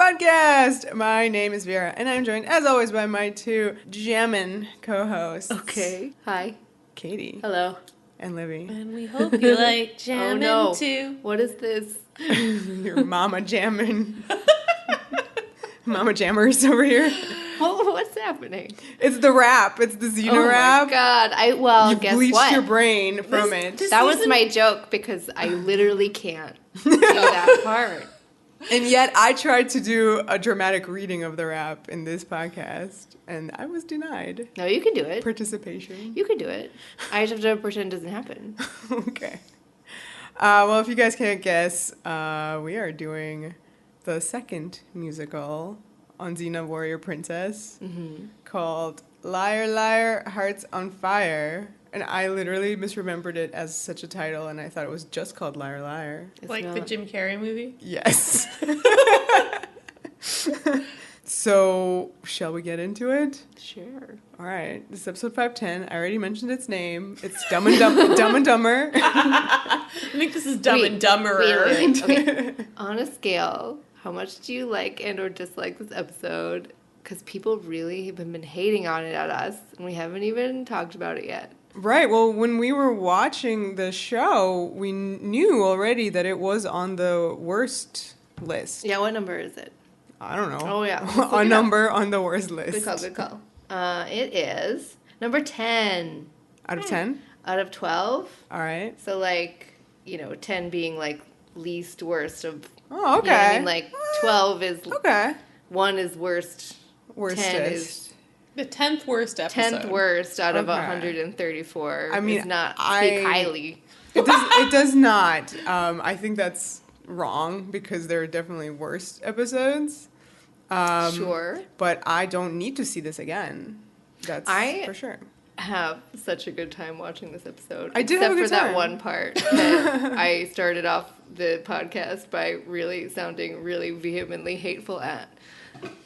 podcast. My name is Vera, and I'm joined, as always, by my two jammin' co-hosts. Okay. Hi. Katie. Hello. And Livy. And we hope you like jammin' too. What is this? Your mama jammin'. Mama jammers over here. What's happening? It's the rap. It's the Xena rap. Oh my god. You guess bleached what? your brain from it. That was my joke because I literally can't do that part. And yet I tried to do a dramatic reading of the rap in this podcast, and I was denied No, you can do it. participation. You can do it. I just have to pretend it doesn't happen. Okay. Well, if you guys can't guess, we are doing the second musical on Xena Warrior Princess called Lyre, Lyre, Hearts on Fire. And I literally misremembered it as such a title, and I thought it was just called Lyre, Lyre. It's like the Jim Carrey movie? Yes. So, shall we get into it? Sure. All right. This is episode 510. I already mentioned its name. It's Dumb and Dumber. I think this is Dumb and Dumberer. Wait. Okay. On a scale, how much do you like and or dislike this episode? Because people really have been hating on it at us, and we haven't even talked about it yet. Right. Well, when we were watching the show, we knew already that it was on the worst list. Yeah, what number is it? I don't know. Oh, yeah. A number on the worst list. Good call. It is number 10. Out of 10? Out of 12. All right. So, 10 being, least worst of... Oh, okay. You know what I mean? 12 is... Okay. 1 is worst. Worstest. 10 is... The 10th worst episode. 10th worst out of Okay. 134. I mean, does not speak highly. It does not. I think that's wrong because there are definitely worse episodes. Sure. But I don't need to see this again. That's for sure. Have such a good time watching this episode. I did have a good Except for time. that one part that I started off the podcast by really sounding really vehemently hateful at,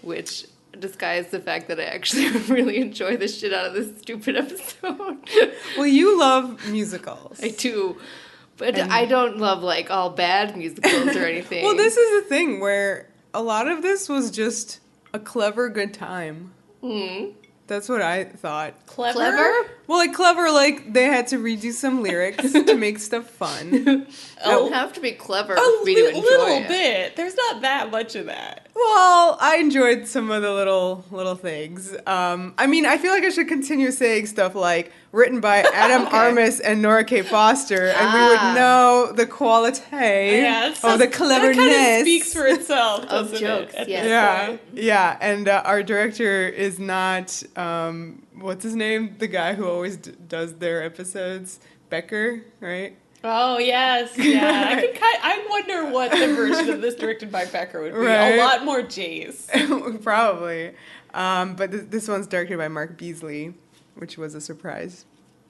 which disguised the fact that I actually really enjoy the shit out of this stupid episode. Well, you love musicals. I do. But I don't love, all bad musicals or anything. Well, this is the thing where a lot of this was just a clever good time. Mm. That's what I thought. Clever? Well, clever, they had to redo some lyrics to make stuff fun. It don't have to be clever A for me to enjoy little it. bit. There's not that much of that. Well, I enjoyed some of the little things. I feel like I should continue saying stuff like written by Adam Armis and Nora K. Foster, and we would know the quality of the cleverness. That kind of speaks for itself, Of doesn't jokes, it? yes. Yeah, and our director is not, what's his name? The guy who always does their episodes, Becker, right? Oh, yes. Yeah. I wonder what the version of this directed by Becker would be. Right. A lot more Jace. Probably. But this one's directed by Mark Beasley, which was a surprise.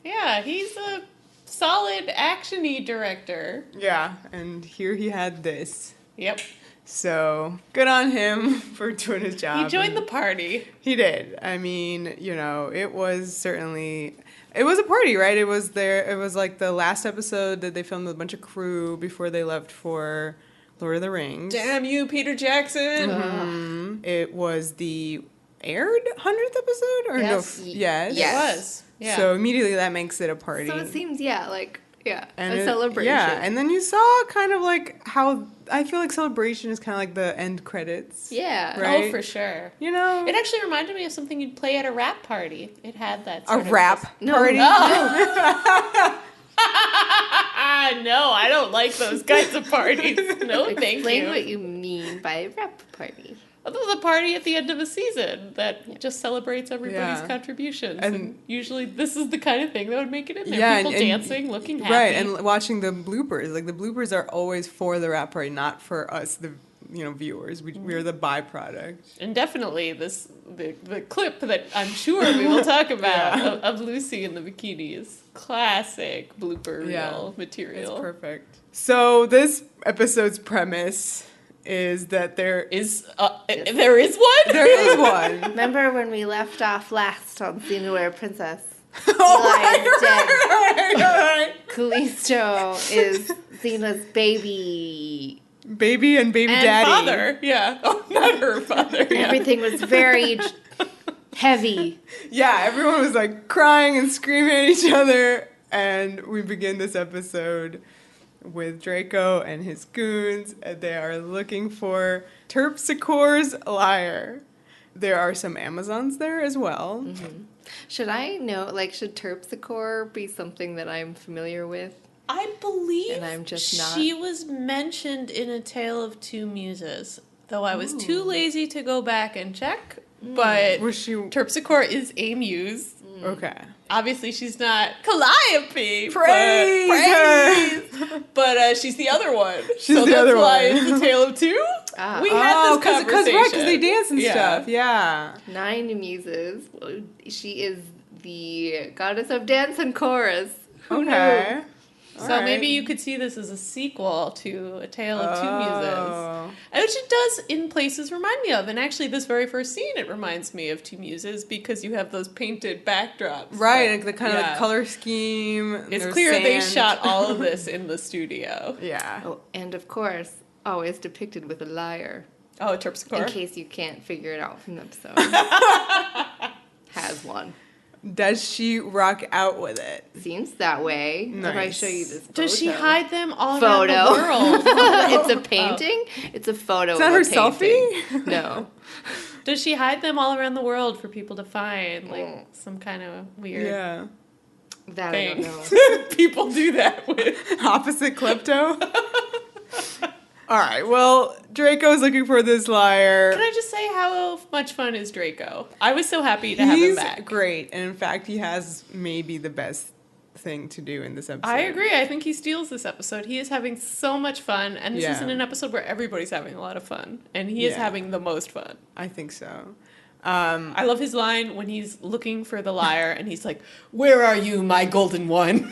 Yeah, he's a solid action-y director. Yeah, and here he had this. Yep. So, good on him for doing his job. He joined the party. He did. It was certainly... It was a party, right? It was the last episode that they filmed with a bunch of crew before they left for Lord of the Rings. Damn you, Peter Jackson. Mm-hmm. It was the aired 100th episode? Or Yes. no? Yes. It was. Yeah. So immediately that makes it a party. So it seems, And a celebration. Yeah, and then you saw kind of how I feel like Celebration is kind of like the end credits. Yeah. Right? Oh, for sure. You know? It actually reminded me of something you'd play at a rap party. It had that sort of... rap party? No. No, I don't like those kinds of parties. No, thank you. Explain what you mean by rap party. The party at the end of a season that just celebrates everybody's contributions. And usually this is the kind of thing that would make it in there. Yeah, People dancing, looking happy. Right, and watching the bloopers. The bloopers are always for the rap party, not for us, the viewers. We're the byproduct. And definitely the clip that I'm sure we will talk about of Lucy in the bikini is classic blooper reel material. It's perfect. So this episode's premise is that there is one? There is one. Remember when we left off last on Xena Warrior Princess? Right. Callisto is Xena's baby. Baby and baby and daddy. father, yeah. Oh, no. Not her father. Yeah. Everything was very heavy. Yeah, everyone was like crying and screaming at each other. And we begin this episode with Draco and his goons. And they are looking for Terpsichore's lyre. There are some Amazons there as well. Mm-hmm. Should I know, like, should Terpsichore be something that I'm familiar with? I believe and I'm just not. She was mentioned in A Tale of Two Muses, though I was too lazy to go back and check. But Was she... Terpsichore is a muse. Okay. Obviously, she's not Calliope. Praise her! But she's the other one. She's the other one. Why it's A Tale of Two. We had this conversation. Because they dance and stuff. Yeah. 9 muses. Well, she is the goddess of dance and chorus. Who knew? So maybe you could see this as a sequel to A Tale of Two Muses. Which it does in places remind me of. And actually, this very first scene, it reminds me of Two Muses because you have those painted backdrops. Right, and the kind of color scheme. It's clear they shot all of this in the studio. Yeah. Oh, and of course, always depicted with a lyre. Oh, Terpsichore. In case you can't figure it out from the episode. Has one. Does she rock out with it? Seems that way. Nice. If I show you this photo. Does she hide them all around the world? It's a painting. It's a photo. Is that her selfie? No. Does she hide them all around the world for people to find? Like some kind of weird That thing. I don't know. People do that with. Opposite klepto? All right, well, Draco's looking for this lyre. Can I just say how much fun is Draco? I was so happy to have him back. He's great, and in fact, he has maybe the best thing to do in this episode. I agree. I think he steals this episode. He is having so much fun, and this isn't an episode where everybody's having a lot of fun, and he is having the most fun. I think so. I love his line when he's looking for the lyre, and he's like, "Where are you, my golden one?"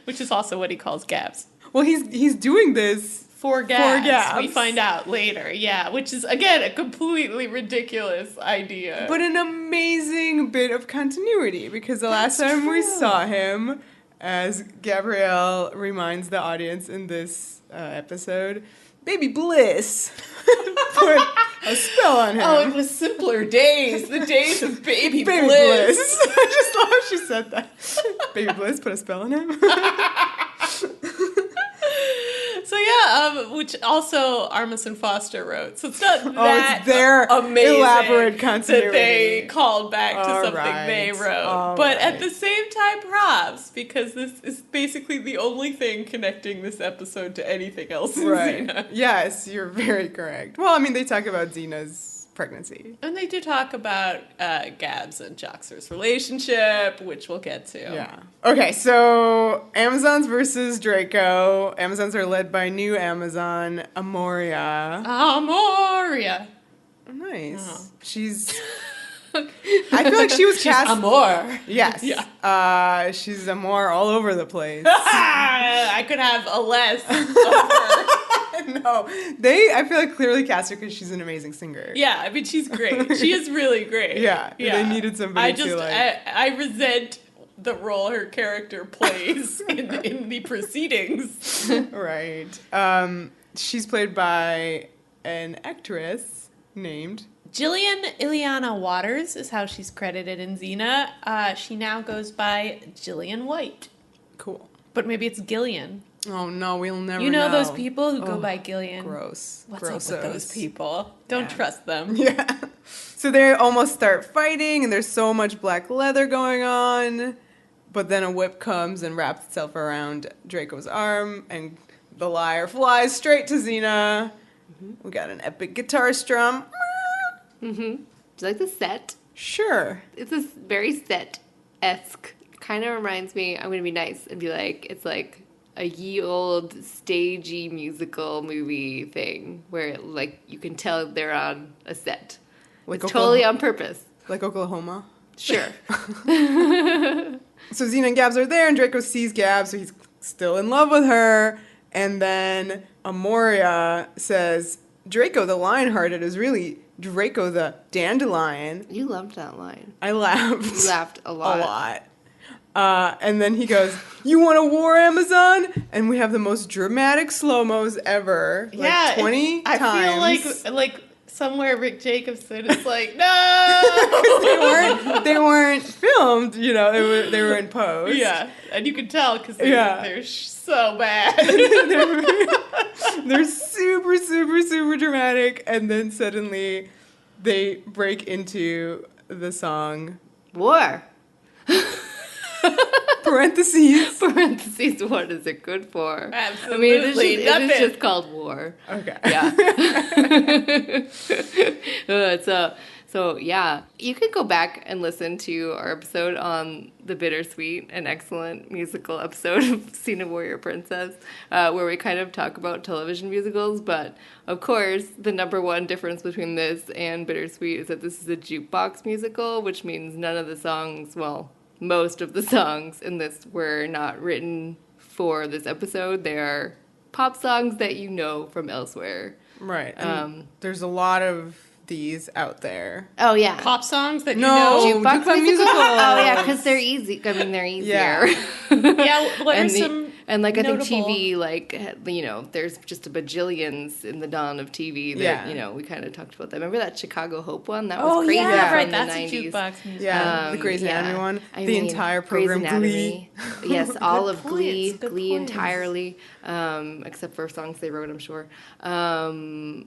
Which is also what he calls Gabs. Well, he's doing this for Gabs. We find out later, which is, again, a completely ridiculous idea. But an amazing bit of continuity, because the last time we saw him, as Gabrielle reminds the audience in this episode, Baby Bliss put a spell on him. Oh, it was simpler days. The days of Baby Bliss. I just love how she said that. Baby Bliss put a spell on him. So which also Armis and Foster wrote. So it's not that it's their amazing elaborate continuity that they called back to something they wrote. But at the same time, props, because this is basically the only thing connecting this episode to anything else in Xena. Yes, you're very correct. Well, I mean, they talk about Xena's pregnancy. And they do talk about Gabs and Joxer's relationship, which we'll get to. Yeah. Okay, so Amazons versus Draco. Amazons are led by new Amazon, Amoria. Amoria. Nice. Oh. She's... I feel like she was cast... Amor. Yes. Yeah. She's Amor all over the place. I could have a less of her. No, I feel like clearly cast her because she's an amazing singer. Yeah, I mean, she's great. She is really great. Yeah. They needed somebody to like... I resent the role her character plays in the proceedings. Right. She's played by an actress named... Jillian Ileana Waters is how she's credited in Xena. She now goes by Jillian White. Cool. But maybe it's Gillian. Oh, no, we'll never know. You know those people who go by Gillian? Gross. What's up with those people? Don't trust them. Yeah. So they almost start fighting, and there's so much black leather going on. But then a whip comes and wraps itself around Draco's arm, and the lyre flies straight to Xena. Mm-hmm. We got an epic guitar strum. Mm-hmm. Do you like the set? Sure. It's this very set-esque. Kind of reminds me, I'm going to be nice and be like, it's like a ye old stagey musical movie thing where like you can tell they're on a set. Like it's totally on purpose. Like Oklahoma? Sure. So Xena and Gabs are there, and Draco sees Gabs, so he's still in love with her. And then Amoria says, Draco the Lionhearted is really Draco the Dandelion. You loved that line. I laughed. You laughed a lot. A lot. And then he goes, "You want a war, Amazon?" And we have the most dramatic slow-mos ever. Yeah, like 20 times. I feel like somewhere Rick Jacobson is like, no! they weren't filmed, they were in post. Yeah, and you can tell because they're so bad. They're super, super, super dramatic. And then suddenly they break into the song. War. Parentheses. What is it good for? Absolutely I mean, it is just called war. Okay. Yeah. So yeah, you could go back and listen to our episode on the bittersweet and excellent musical episode of Xena Warrior Princess, where we kind of talk about television musicals. But of course, the number one difference between this and Bittersweet is that this is a jukebox musical, which means none of the songs, well, most of the songs in this were not written for this episode. They are pop songs that you know from elsewhere. Right. There's a lot of these out there. Oh, yeah. Pop songs that jukebox musicals. Oh, yeah, because they're easy. I mean, they're easier. Yeah, what are some And, like, notable... I think TV, like, there's just a bajillions in the dawn of TV that, we kind of talked about that. Remember that Chicago Hope one? That was crazy. Right, from that's the 90s. A jukebox music. Yeah, the Grey's Anatomy one. The entire program, Glee. Yes, all of Glee. Good Glee points. entirely, except for songs they wrote, I'm sure. Mamma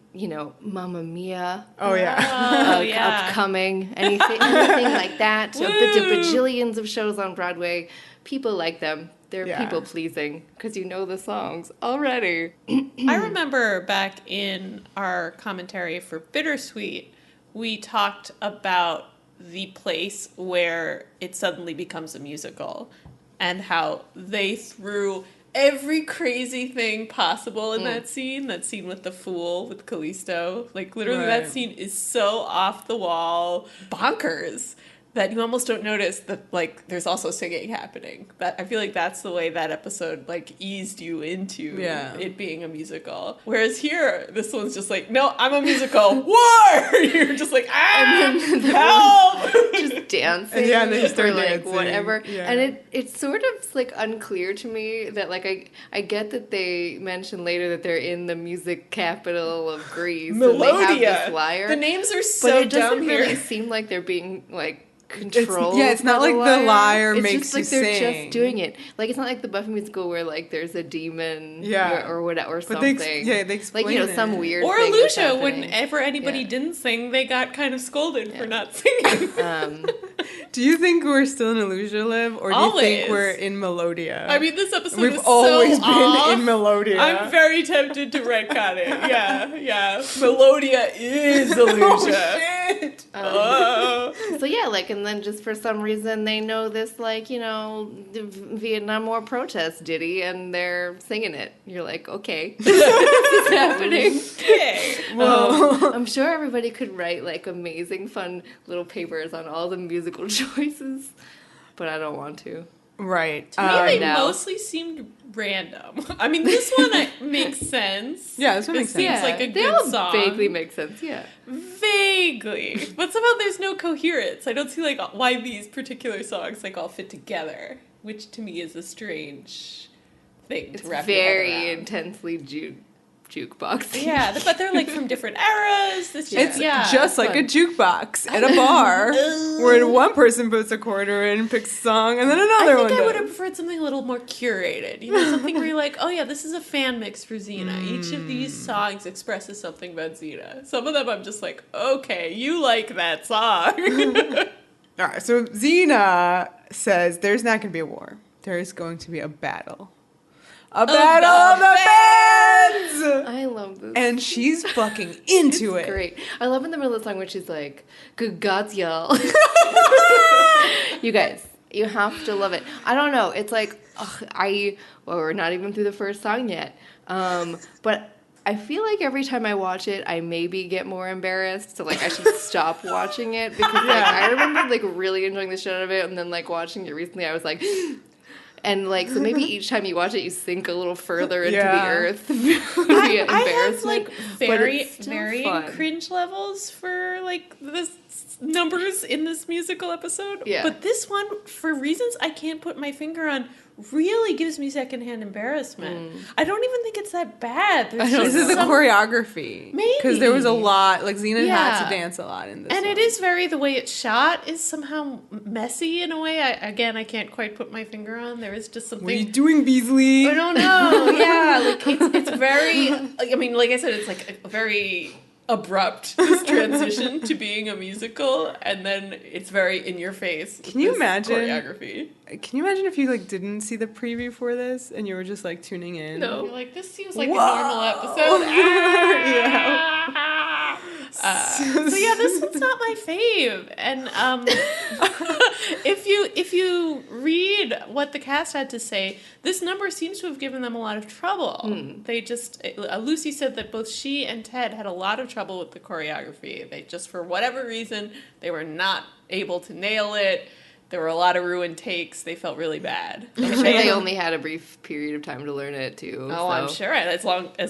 Mia. Oh, yeah. Upcoming. Anything like that. So bajillions of shows on Broadway. People like them. They're people-pleasing because you know the songs already. I remember back in our commentary for Bittersweet, we talked about the place where it suddenly becomes a musical and how they threw every crazy thing possible in that scene with the fool, with Callisto. Like, literally, that scene is so off the wall, bonkers, that you almost don't notice that, like, there's also singing happening. That I feel like that's the way that episode, like, eased you into it being a musical. Whereas here, this one's just like, no, I'm a musical. War! You're just like, help! Just dancing. And they start like, dancing. whatever. Yeah. And it's sort of, like, unclear to me that, like, I get that they mention later that they're in the music capital of Greece. Melodia. And they have this lyre. The names are so but it down doesn't here. really seem like they're being, like, controlled. It's not like the lyre it's makes just like you they're sing. just doing it. Like, it's not like the Buffy musical where, like, there's a demon or whatever, or but something. they explain like, some weird or thing that's Lucia, happening. whenever anybody didn't sing, they got kind of scolded for not singing. Do you think we're still in Illusia Live, or do you think we're in Melodia? I mean, this episode We've is always so been off. in Melodia. I'm very tempted to retcon it. Yeah. Melodia is Illusia. Shit! So yeah, like, and then just for some reason they know this, like, the Vietnam War protest ditty, and they're singing it. You're like, okay, this is happening. Okay. I'm sure everybody could write, like, amazing, fun little papers on all the musical choices, but I don't want to. Right. To me, they no. mostly seemed random. I mean, this one makes sense. Yeah, this one makes sense. Seems like a they good all song. vaguely make sense, yeah. Vaguely. But somehow there's no coherence. I don't see, like, why these particular songs, like, all fit together, which to me is a strange thing to wrap your head Very around. intensely jukebox. Yeah, but they're, like, from different eras. It's Just like a jukebox at a bar where one person puts a quarter in, picks a song, and then another one I think I would does. have preferred something a little more curated. Something where you're like, oh yeah, this is a fan mix for Xena. Each of these songs expresses something about Xena. Some of them I'm just like, okay, you like that song. All right, so Xena says there's not going to be a war. There's going to be a battle. A battle of the bands! I love this. And she's fucking into it. Great. I love in the middle of the song when she's like, good gods, y'all. You guys, you have to love it. I don't know. It's like, we're not even through the first song yet. But I feel like every time I watch it, I maybe get more embarrassed. So, like, I should stop watching it. Because, like, I remember, like, really enjoying the shit out of it. And then, like, watching it recently, I was like... And, like, so maybe each time you watch it, you sink a little further into the earth via embarrassment. I have, like, varying cringe levels for, like, this numbers in this musical episode. Yeah. But this one, for reasons I can't put my finger on, really gives me secondhand embarrassment. I don't even think it's that bad. This is the choreography. Maybe. Because there was a lot, like Xena had Yeah. to dance a lot in this And one. it is very, the way it's shot is somehow messy in a way. I can't quite put my finger on. There is just something. What are you doing, Beasley? I don't know. Yeah, like it's very. I mean, like I said, it's like a very abrupt, this transition to being a musical, and then it's very in your face. Can you imagine choreography? Can you imagine if you like didn't see the preview for this and you were just like tuning in? No, you're like, this seems like Whoa. a normal episode. So yeah, this one's not my fave. And if you read what the cast had to say, this number seems to have given them a lot of trouble. They just Lucy said that both she and Ted had a lot of trouble with the choreography. They just, for whatever reason, they were not able to nail it. There were a lot of ruined takes. They felt really bad. I'm sure they only had a brief period of time to learn it too. Oh, so. I'm sure. As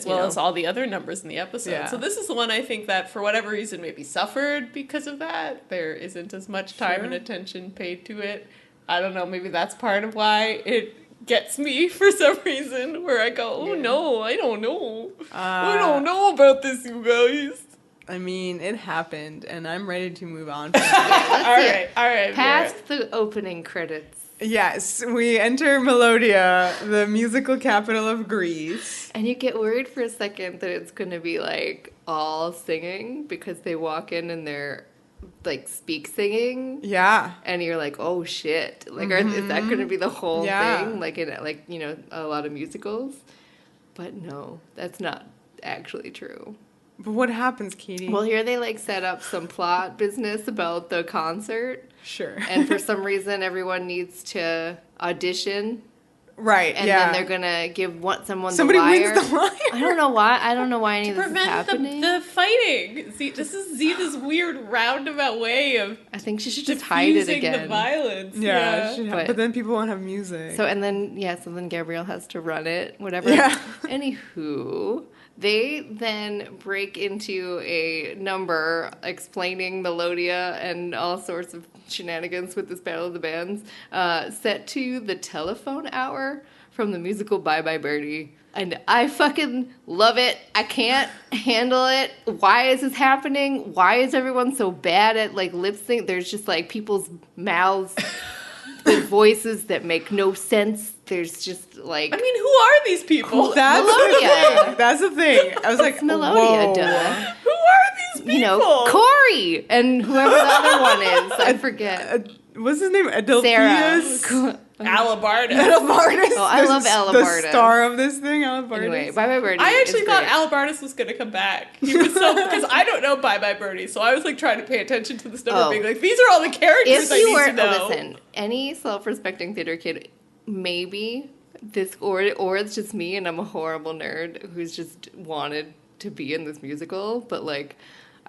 well as all the other numbers in the episode. Yeah. So this is the one I think that for whatever reason maybe suffered because of that. There isn't as much time and attention paid to it. I don't know. Maybe that's part of why it gets me for some reason, where I go, oh no, I don't know. I don't know about this, you guys. I mean, it happened, and I'm ready to move on from that. All right. Past the opening credits. Yes, we enter Melodia, the musical capital of Greece. And you get worried for a second that it's going to be like all singing because they walk in and they're like speak singing. Yeah. And you're like, oh shit. Like, is that going to be the whole thing? Like in a lot of musicals? But no, that's not actually true. But what happens, Katie? Well, here they like set up some plot business about the concert. Sure. And for some reason, everyone needs to audition. Right, And then they're going to give someone Somebody the lyre. wins the lyre. I don't know why. I don't know why any of this is Prevent happening. the fighting. See, this is Xena's weird roundabout way of I think she should just hide it diffusing again. the violence. Yeah, But- but then people won't have music. So then Gabrielle has to run it, whatever. Yeah. Anywho, they then break into a number explaining Melodia and all sorts of shenanigans with this Battle of the Bands, set to the telephone hour from the musical Bye Bye Birdie. And I fucking love it. I can't handle it. Why is this happening? Why is everyone so bad at like lip sync? There's just like people's mouths with voices that make no sense. There's just like... I mean, who are these people? That's the Melodia. thing. That's the thing. I was like, It's Melodia, whoa. duh. Who are these people? You know, Corey and whoever the other one is. I forget. What's his name? Sarah. Alabarda. Alabardas. Oh, I love Alabardas. The star of this thing, Alabardas. Anyway, Bye Bye Birdie. I actually is thought great. Alabardas was going to come back. He was so, because I don't know Bye Bye Birdie, so I was like trying to pay attention to this number, being like, these are all the characters If I you need were, to know. listen, any self-respecting theater kid, maybe this, or it's just me and I'm a horrible nerd who's just wanted to be in this musical, but like,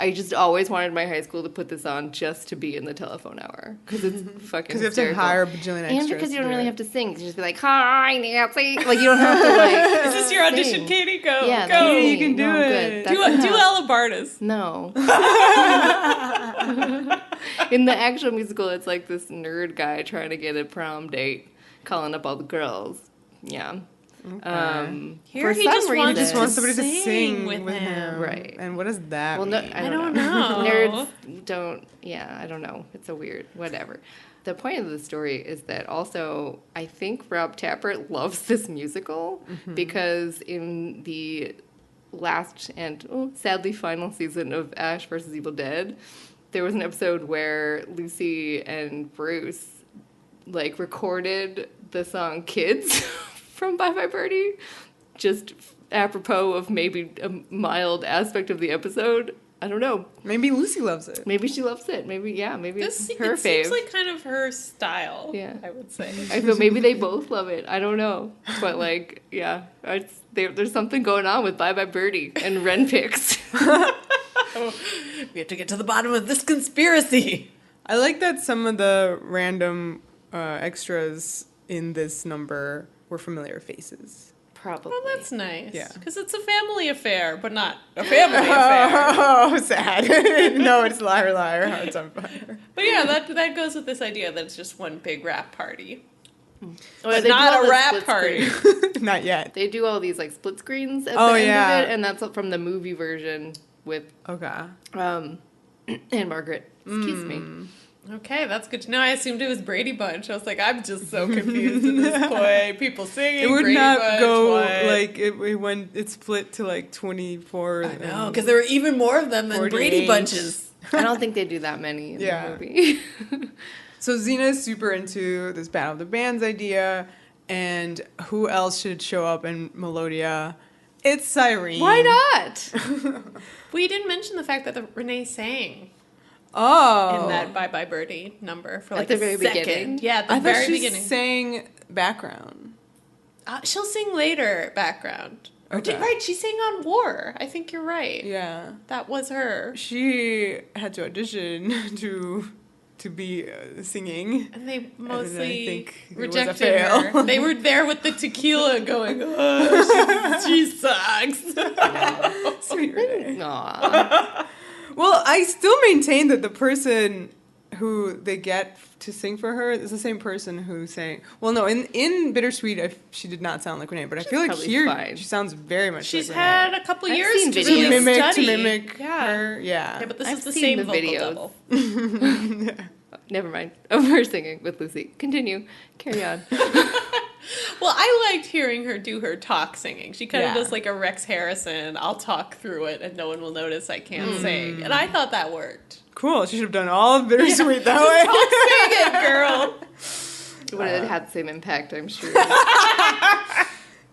I just always wanted my high school to put this on just to be in the telephone hour because it's fucking. Because you have to hysterical. hire a bajillion extras. And because you don't to really do have to sing, you just be like, "Hi, Nancy." Like you don't have to like. Is this your audition, sing. Katie? Go. Yeah, go. that's Katie, me. you can do No, I'm it. good. Do That's not- Alabardas. No. In the actual musical, it's like this nerd guy trying to get a prom date, calling up all the girls. Yeah. Here for he some just reason, wants Just want to somebody to sing with with him. him. Right. And what does that Well, mean? no, I don't know. Nerds don't. Yeah, I don't know. It's a weird whatever. The point of the story is that also I think Rob Tappert loves this musical because in the last and sadly final season of Ash vs. Evil Dead, there was an episode where Lucy and Bruce like recorded the song "Kids" from Bye Bye Birdie, just apropos of maybe a mild aspect of the episode. I don't know. Maybe Lucy loves it. Maybe she loves it. Maybe This it's her it fave. seems like kind of her style. Yeah. I would say. I feel maybe they both love it. I don't know, but like, yeah, there's something going on with Bye Bye Birdie and RenPix. We have to get to the bottom of this conspiracy. I like that some of the random extras in this number were familiar faces. Probably. Well, that's nice. Yeah. Because it's a family affair, but not a family affair. Oh, sad. No, it's Lyre, Lyre, Hearts on Fire. But yeah, that goes with this idea that it's just one big rap party. But It's not a rap party. Not yet. They do all these like split screens at the end of it, and that's from the movie version with and Margaret. Excuse me. Okay, that's good to know. I assumed it was Brady Bunch. I was like, I'm just so confused at this point. People singing. It would Brady not Bunch, go what? like it when it split to like 24. I know, because there were even more of them than 48. Brady Bunches. I don't think they do that many in Yeah. the movie. So Xena is super into this Battle of the Bands idea, and who else should show up in Melodia? It's Cyrene. Why not? We didn't mention the fact that Renee sang Oh. in that Bye Bye Birdie number for like the a very second. beginning? Yeah, at the I thought very she beginning. sang background. She'll sing later background. Okay. Right, she sang on War. I think you're right. Yeah. That was her. She had to audition to be singing. And they And I mostly think it was a rejected fail. her. They were there with the tequila going, oh, she sucks. Sweet Renee. Aw. Well, I still maintain that the person who they get to sing for her is the same person who sang. Well, no, in Bittersweet, she did not sound like Renee, but I feel like probably here fine. she sounds very much She's like Renee. had a couple I've years seen to videos. really to study. mimic Yeah. her. Yeah. Yeah, but this I've is the seen same the vocal videos. level. Never mind. We're singing with Lucy. Continue. Carry on. Well, I liked hearing her do her talk singing. She kind of Yeah. does like a Rex Harrison, I'll talk through it and no one will notice I can't sing. And I thought that worked. Cool. She should have done all of Bittersweet that way. Talk sing it, girl. It would have had the same impact, I'm sure.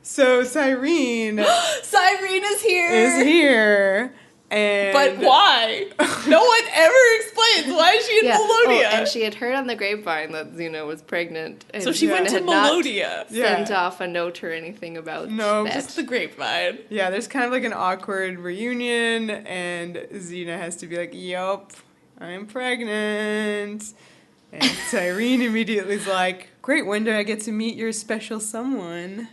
So Cyrene Cyrene is here. is here. And But why? No one ever explains why is she in Melodia. Oh, and she had heard on the grapevine that Xena was pregnant. And So she went to had not Melodia. sent Yeah. off a note or anything about No, that. Just the grapevine. Yeah, there's kind of like an awkward reunion, and Xena has to be like, yup, I'm pregnant. And Cyrene immediately is like, great, when do I get to meet your special someone?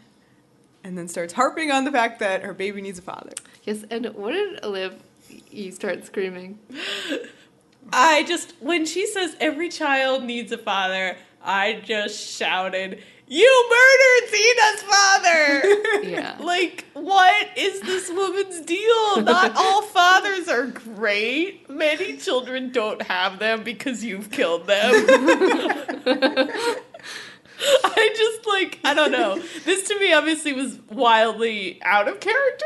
And then starts harping on the fact that her baby needs a father. Yes, and what did Olive, you start screaming? When she says every child needs a father, I just shouted, you murdered Xena's father! Yeah. Like, what is this woman's deal? Not all fathers are great. Many children don't have them because you've killed them. I don't know. This to me obviously was wildly out of character,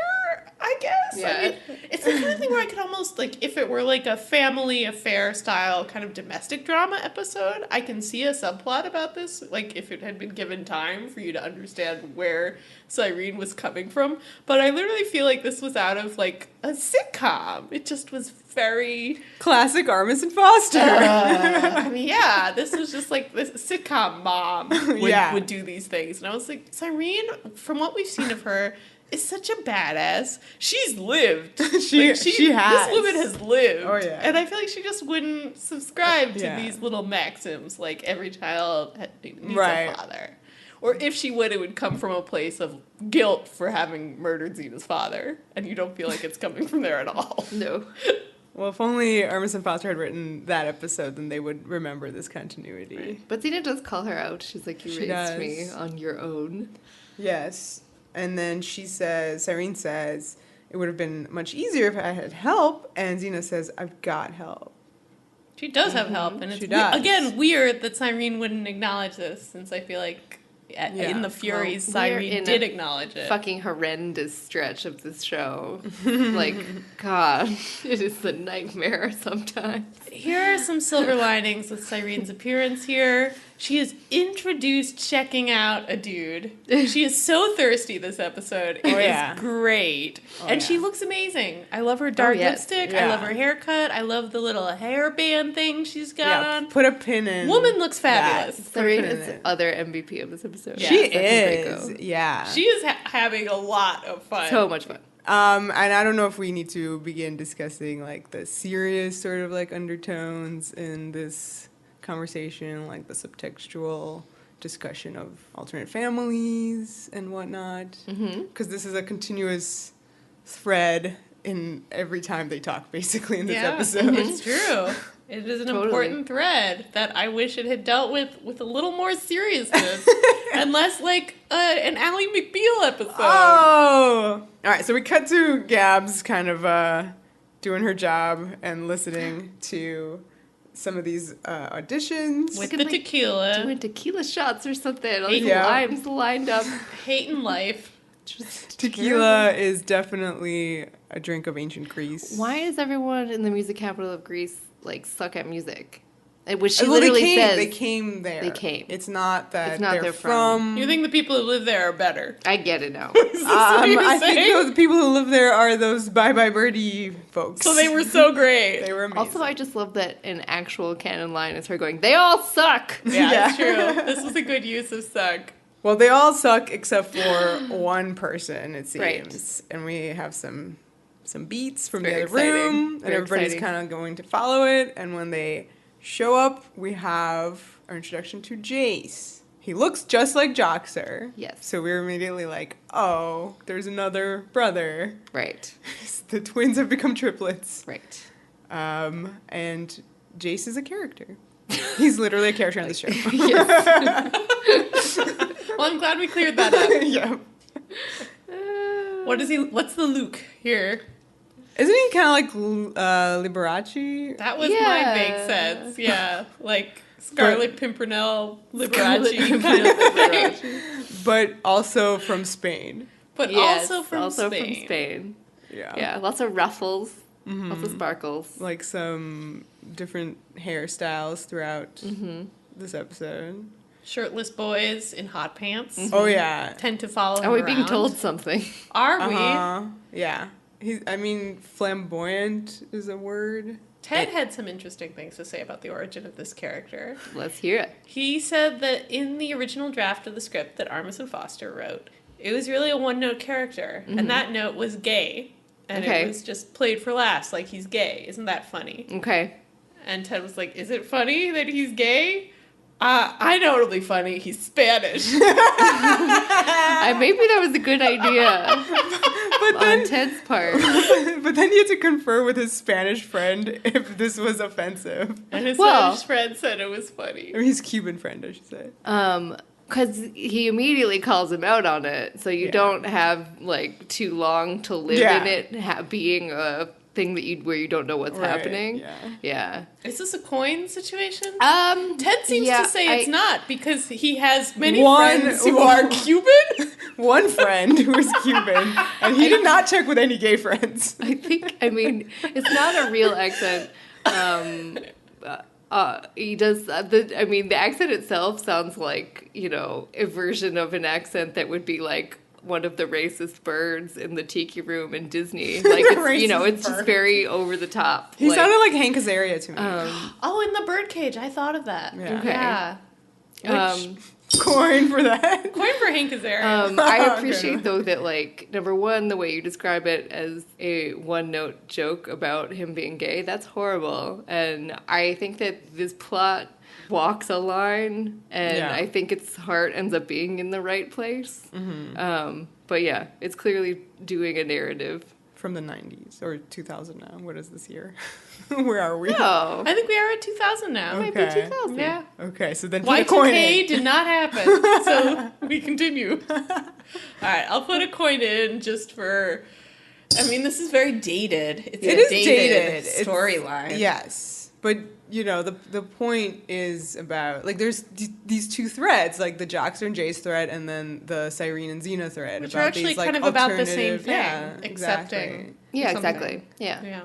I guess. Yeah. I mean, it's the kind of thing where I could almost, like, if it were like a family affair style kind of domestic drama episode, I can see a subplot about this, like, if it had been given time for you to understand where Cyrene was coming from. But I literally feel like this was out of, like, a sitcom. It just was very... Classic Armisen Foster. I mean, yeah, this was just like this sitcom mom would do these things. And I was like, Cyrene, from what we've seen of her, is such a badass. She's lived. She has. This woman has lived. Oh, yeah. And I feel like she just wouldn't subscribe to Yeah. these little maxims, like every child needs Right. a father. Or if she would, it would come from a place of guilt for having murdered Xena's father. And you don't feel like it's coming from there at all. No. Well, if only Armisen Foster had written that episode, then they would remember this continuity. But Xena does call her out. She's like, you She raised does. me on your own. Yes. And then Cyrene says, it would have been much easier if I had help. And Xena says, I've got help. She does have help. And She it's, does. again, weird that Cyrene wouldn't acknowledge this, since I feel like in the Furies, Well, we're Cyrene in did a acknowledge it. Fucking horrendous stretch of this show. Like, God, it is a nightmare sometimes. Here are some silver linings with Cyrene's appearance here. She is introduced checking out a dude. She is so thirsty this episode. It is great. And she looks amazing. I love her dark lipstick. I love her haircut. I love the little hairband thing she's got on. Put a pin in. Woman looks fabulous. Cyrene is other MVP of this episode. She Second is. Draco. Yeah. She is having a lot of fun. So much fun. And I don't know if we need to begin discussing like the serious sort of like undertones in this conversation, like the subtextual discussion of alternate families and whatnot. Because this is a continuous thread in every time they talk, basically, in this episode. It's true. It is an important thread that I wish it had dealt with a little more seriousness and less like an Ally McBeal episode. Oh! All right, so we cut to Gabs kind of doing her job and listening to some of these auditions. With the tequila. Doing tequila shots or something. All these limes lined up. Hating life. Just Tequila is definitely a drink of ancient Greece. Why is everyone in the music capital of Greece like suck at music? Which she literally says they came there. They came. It's not that it's not they're from. You think the people who live there are better? I get it now. I think the people who live there are those Bye Bye Birdie folks. So they were so great. They were amazing. Also, I just love that an actual canon line is her going, "They all suck." Yeah, that's true. This was a good use of suck. Well, they all suck except for one person, it seems. Right. And we have some beats from the Very other room, exciting. and everybody's kind of going to follow it. And when they show up, we have our introduction to Jace. He looks just like Joxer. Yes. So we're immediately like, oh, there's another brother. Right. The twins have become triplets. Right. And Jace is a character. He's literally a character on the show. Well, I'm glad we cleared that up. Yeah. What's the Luke here? Isn't he kind of like Liberace? That was my vague sense. Yeah. Like Scarlet Pimpernel, Liberace kind of thing. But also from Spain. But Yes, also from Spain. Yeah. Yeah, lots of ruffles, lots of sparkles. Like some different hairstyles throughout this episode. Shirtless boys in hot pants Oh, yeah. tend to follow him Are we being around. told something? Are we? Yeah. Flamboyant is a word. Ted had some interesting things to say about the origin of this character. Let's hear it. He said that in the original draft of the script that Armis and Foster wrote, it was really a one-note character, and that note was gay. And it was just played for laughs, like he's gay. Isn't that funny? Okay. And Ted was like, is it funny that he's gay? I know it'll be funny. He's Spanish. Maybe that was a good idea on Ted's part. But then he had to confer with his Spanish friend if this was offensive. And his Spanish friend said it was funny. Or his Cuban friend, I should say. Because he immediately calls him out on it, so you don't have like too long to live in it being a thing that where you don't know what's happening. Yeah. Is this a coin situation? Ted seems to say it's not because he has many friends who are Cuban. One friend who is Cuban, and he did not check with any gay friends. It's not a real accent. He does the accent itself sounds like, a version of an accent that would be like one of the racist birds in the tiki room in Disney. Like, it's just very over the top. He sounded like Hank Azaria to me. In the birdcage. I thought of that. Yeah. Okay. Coin for that. Coin for Hank Azaria. I appreciate, though, that, like, number one, the way you describe it as a one-note joke about him being gay, that's horrible. And I think that this plot walks a line, and I think its heart ends up being in the right place. But yeah, it's clearly doing a narrative. From the 90s, or 2000 now. What is this year? Where are we? No. I think we are at 2000 now. Okay. Maybe 2000. Yeah. Okay, so then put a coin Y2K in. did not happen, so we continue. All right, I'll put a coin in just for... this is very dated. It is dated storyline. Yes, but the point is about like there's these two threads, like the Joxer and Jace thread, and then the Cyrene and Xena thread, which about are actually these, like, kind of about the same thing, yeah, accepting. Yeah, something. exactly. Yeah.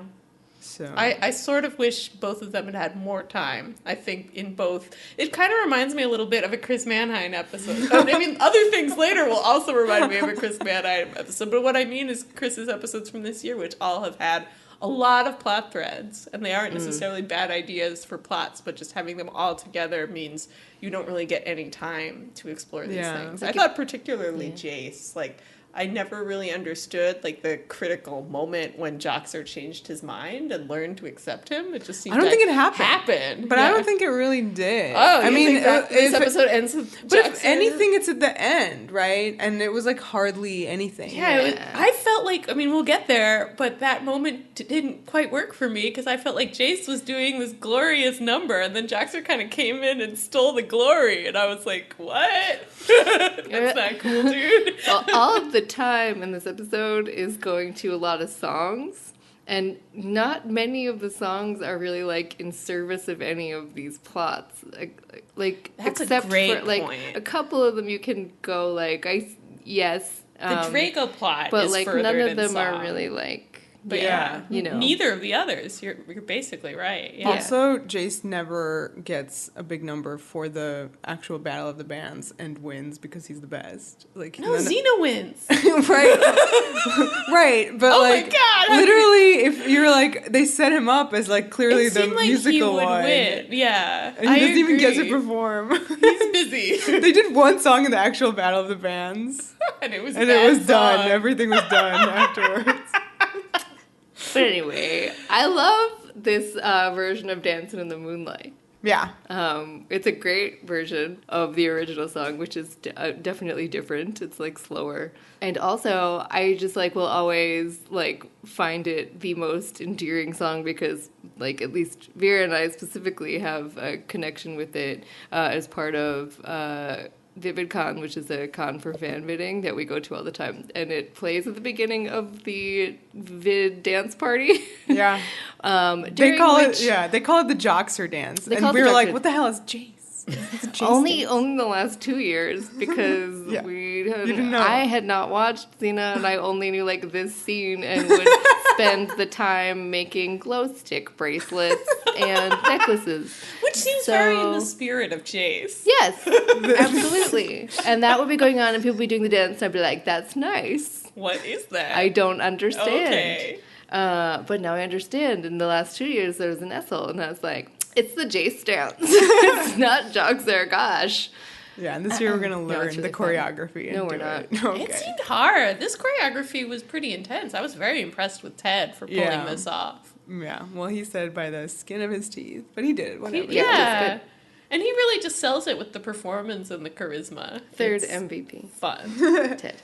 So I sort of wish both of them had had more time. I think in both, it kind of reminds me a little bit of a Chris Manheim episode. Other things later will also remind me of a Chris Manheim episode. But what I mean is Chris's episodes from this year, which all have had a lot of plot threads, and they aren't necessarily bad ideas for plots, but just having them all together means you don't really get any time to explore these things. I thought particularly Jace, like, I never really understood like the critical moment when Joxer changed his mind and learned to accept him. It just seemed I don't think it happened. But yeah. I don't think it really did. Oh, I mean, this episode ends with Joxer? But if anything, it's at the end, right? And it was like hardly anything. Yeah, I felt like, I mean, we'll get there, but that moment didn't quite work for me because I felt like Jace was doing this glorious number and then Joxer kind of came in and stole the glory. And I was like, what? That's not cool, dude. Well, all of the time in this episode is going to a lot of songs, and not many of the songs are really like in service of any of these plots. Like that's except a great for like point. A couple of them, you can go like yes. The Draco plot, but is like furthered none of in them song. are really like. But you know, neither of the others. You're basically right. Yeah. Also, Jace never gets a big number for the actual battle of the bands and wins because he's the best. Like no, Xena wins. Right, right. But oh like, my God, literally, if you're like, they set him up as like clearly the like musical he would one. win. Yeah, And he doesn't even get to perform. He's busy. They did one song in the actual battle of the bands, and it was done. Everything was done afterwards. But anyway, I love this version of Dancing in the Moonlight. Yeah. It's a great version of the original song, which is definitely different. It's like slower. And also, I just like will always like find it the most endearing song because like at least Vera and I specifically have a connection with it as part of VidCon, which is a con for fan bidding that we go to all the time, and it plays at the beginning of the Vid dance party. Yeah. They call it the Joxer dance, and we were like, "What the hell is Jace?" Only the last 2 years because I had not watched Xena, and I only knew like this scene and would spend the time making glow stick bracelets and necklaces. Which seems very in the spirit of Jace. Yes, absolutely. And that would be going on and people would be doing the dance and I'd be like, that's nice. What is that? I don't understand. Okay. But now I understand. In the last 2 years, there was an Essel, and I was like, it's the Jace dance. It's not Joxer, gosh. Yeah, and this year we're going to learn really the choreography. No, we're not. Okay. It seemed hard. This choreography was pretty intense. I was very impressed with Ted for pulling this off. Yeah, well, he said by the skin of his teeth, but he did it, whatever. Yeah. And he really just sells it with the performance and the charisma. Third MVP. Fun. Ted.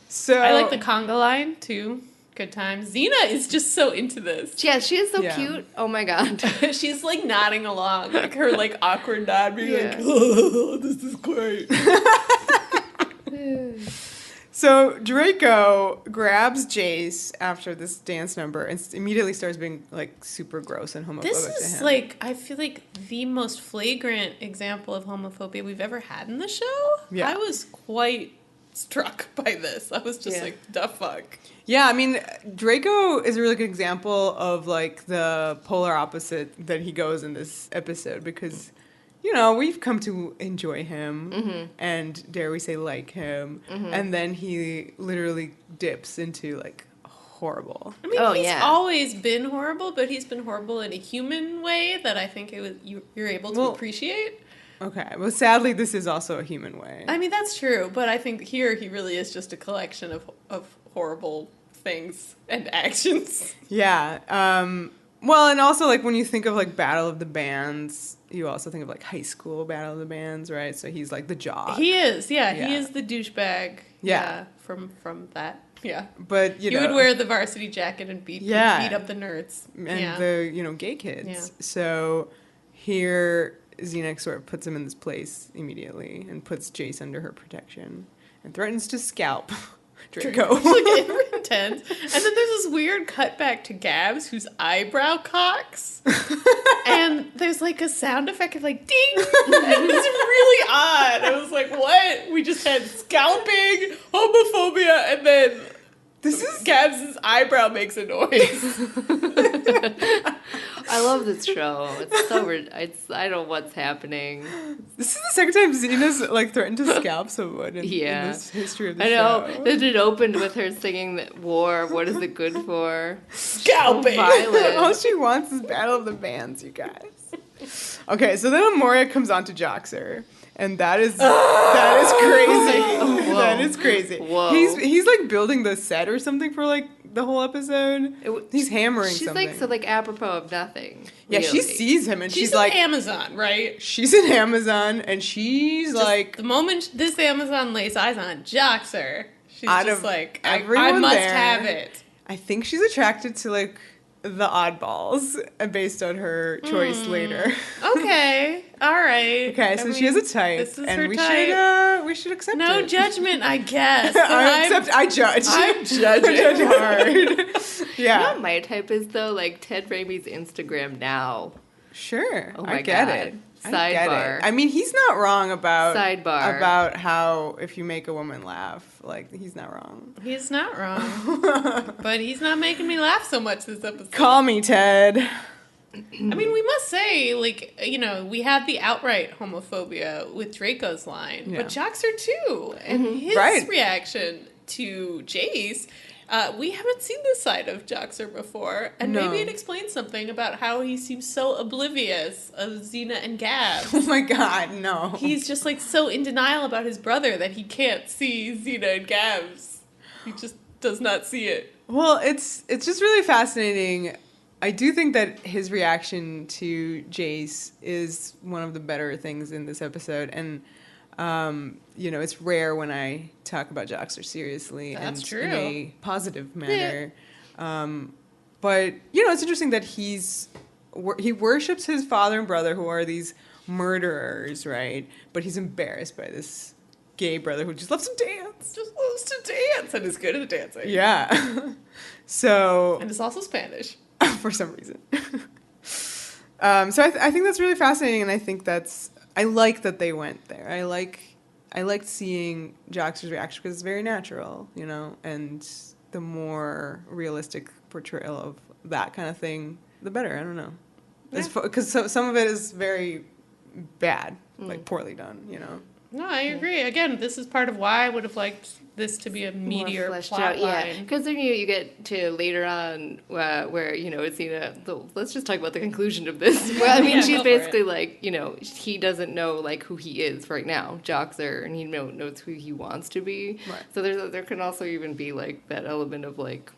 So I like the conga line, too. Good times. Xena is just so into this. Yeah, she is so cute. Oh my God. She's like nodding along, like her like awkward nod being like, oh, this is great. So Draco grabs Jace after this dance number and immediately starts being like super gross and homophobic to him. This is like, I feel like the most flagrant example of homophobia we've ever had in the show. Yeah. I was quite struck by this. I was just like, the fuck. Yeah, I mean, Draco is a really good example of like the polar opposite that he goes in this episode because, you know, we've come to enjoy him and dare we say like him, and then he literally dips into like horrible. I mean, he's always been horrible, but he's been horrible in a human way that I think you're able to appreciate. Okay, well, sadly, this is also a human way. I mean, that's true, but I think here he really is just a collection of horrible things and actions. Yeah. Well, and also, like, when you think of, like, Battle of the Bands, you also think of, like, high school Battle of the Bands, right? So he's, like, the jock. He is, He is the douchebag. Yeah. From that. Yeah. But, you know. He would wear the varsity jacket and beat up the nerds. And the, gay kids. Yeah. So here, Xena sort of puts him in this place immediately and puts Jace under her protection and threatens to scalp Draco. Like, intense. And then there's this weird cutback to Gabs, whose eyebrow cocks. And there's like a sound effect of like ding. And it's really odd. I was like, what? We just had scalping, homophobia, and then Gabs' eyebrow makes a noise. I love this show. It's so I don't know what's happening. This is the second time Xena's like threatened to scalp someone in this history of the show. I know. Then it opened with her singing that war. What is it good for? Scalping. All she wants is Battle of the Bands, you guys. Okay, so then Amoria comes on to Joxer. And that is crazy. That is crazy. Whoa. He's like building the set or something for like the whole episode. He's hammering she's something. She's like apropos of nothing. Yeah, really. she sees him and she's in like Amazon, right? She's in Amazon and she's just like the moment this Amazon lays eyes on Joxer, she's just like I must have it. I think she's attracted to like the oddballs based on her choice later. Okay. All right. Okay, so she has a type. This is and her we type. We should accept it. No judgment, I guess. I judge. I'm judging. I judge hard. Yeah. You know what my type is though? Like Ted Raimi's Instagram now. Sure. Oh my I get God. it. Sidebar. I get it. I mean, he's not wrong about Sidebar. About how if you make a woman laugh, like he's not wrong. He's not wrong. But he's not making me laugh so much this episode. Call me Ted. I mean, we must say, like, you know, we had the outright homophobia with Draco's line, but Joxer too, and his reaction to Jace. We haven't seen this side of Joxer before, and maybe it explains something about how he seems so oblivious of Xena and Gabs. Oh my God, no. He's just like so in denial about his brother that he can't see Xena and Gabs. He just does not see it. Well, it's just really fascinating. I do think that his reaction to Jace is one of the better things in this episode, and you know, it's rare when I talk about Joxer seriously in a positive manner. Yeah. But you know, it's interesting that he worships his father and brother, who are these murderers, right? But he's embarrassed by this gay brother who just loves to dance, and is good at dancing. Yeah. So and is also Spanish. For some reason. So I think that's really fascinating, and I think I like that they went there. I liked seeing Joxer's reaction because it's very natural, you know, and the more realistic portrayal of that kind of thing, the better. I don't know. Because some of it is very bad, like poorly done, you know. No, I agree. Again, this is part of why I would have liked this to be a meatier plot line. Yeah, because then you get to later on where, you know, it's let's just talk about the conclusion of this. Well, I mean, she's basically like, you know, he doesn't know, like, who he is right now, Joxer, and he knows who he wants to be. Right. So there can also even be, like, that element of, like,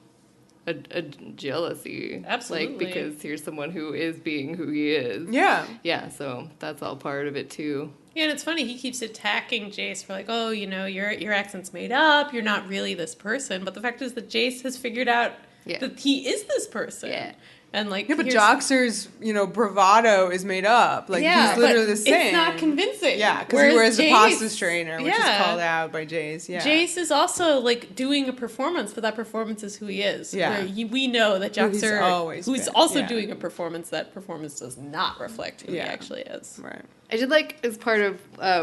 a jealousy. Absolutely. Like, because here's someone who is being who he is. Yeah. Yeah, so that's all part of it, too. Yeah, and it's funny, he keeps attacking Jace for like, oh, you know, your accent's made up, you're not really this person. But the fact is that Jace has figured out that he is this person. Yeah. And like, but Joxer's, you know, bravado is made up. Like, he's literally the same. It's not convincing. Yeah, because he wears the pasta strainer, which is called out by Jace. Yeah. Jace is also, like, doing a performance, but that performance is who he is. Yeah. Where we know that Joxer, who's also doing a performance, that performance does not reflect who he actually is. Right. I did like, as part of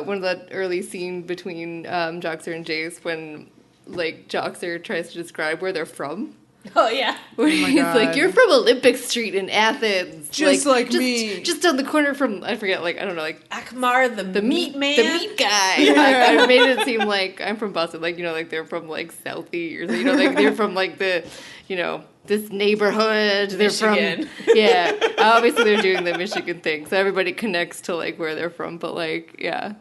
one of the early scenes between Joxer and Jace, when, like, Joxer tries to describe where they're from. Oh, yeah. Where he's like, you're from Olympic Street in Athens. Just like me. Just on the corner from, I forget, like, I don't know, like... Akmar, the meat man. The meat guy. Yeah. I made it seem like I'm from Boston. Like, you know, like, they're from, like, Southie. Or, you know, like, they're from, like, the, you know... this neighborhood. They're Michigan. From, yeah. Obviously, they're doing the Michigan thing, so everybody connects to like where they're from. But like, yeah,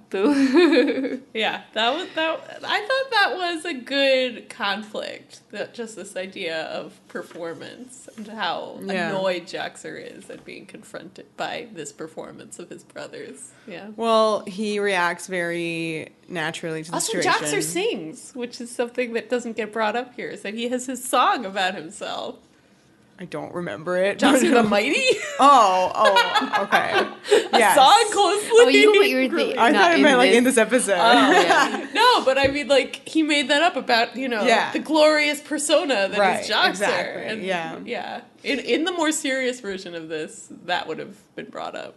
yeah, I thought that was a good conflict. That just this idea of performance and how annoyed Joxer is at being confronted by this performance of his brothers. Yeah. Well, he reacts very naturally to the situation. Also, Joxer sings, which is something that doesn't get brought up here. Is that he has his song about himself. I don't remember it. Joxer the Mighty? Oh, okay. A song closely. Oh, you know what you were thinking? I thought it meant like in this episode. Oh, yeah. No, but I mean, like, he made that up about, you know, the glorious persona that is Joxer. Exactly. And, yeah. In the more serious version of this, that would have been brought up.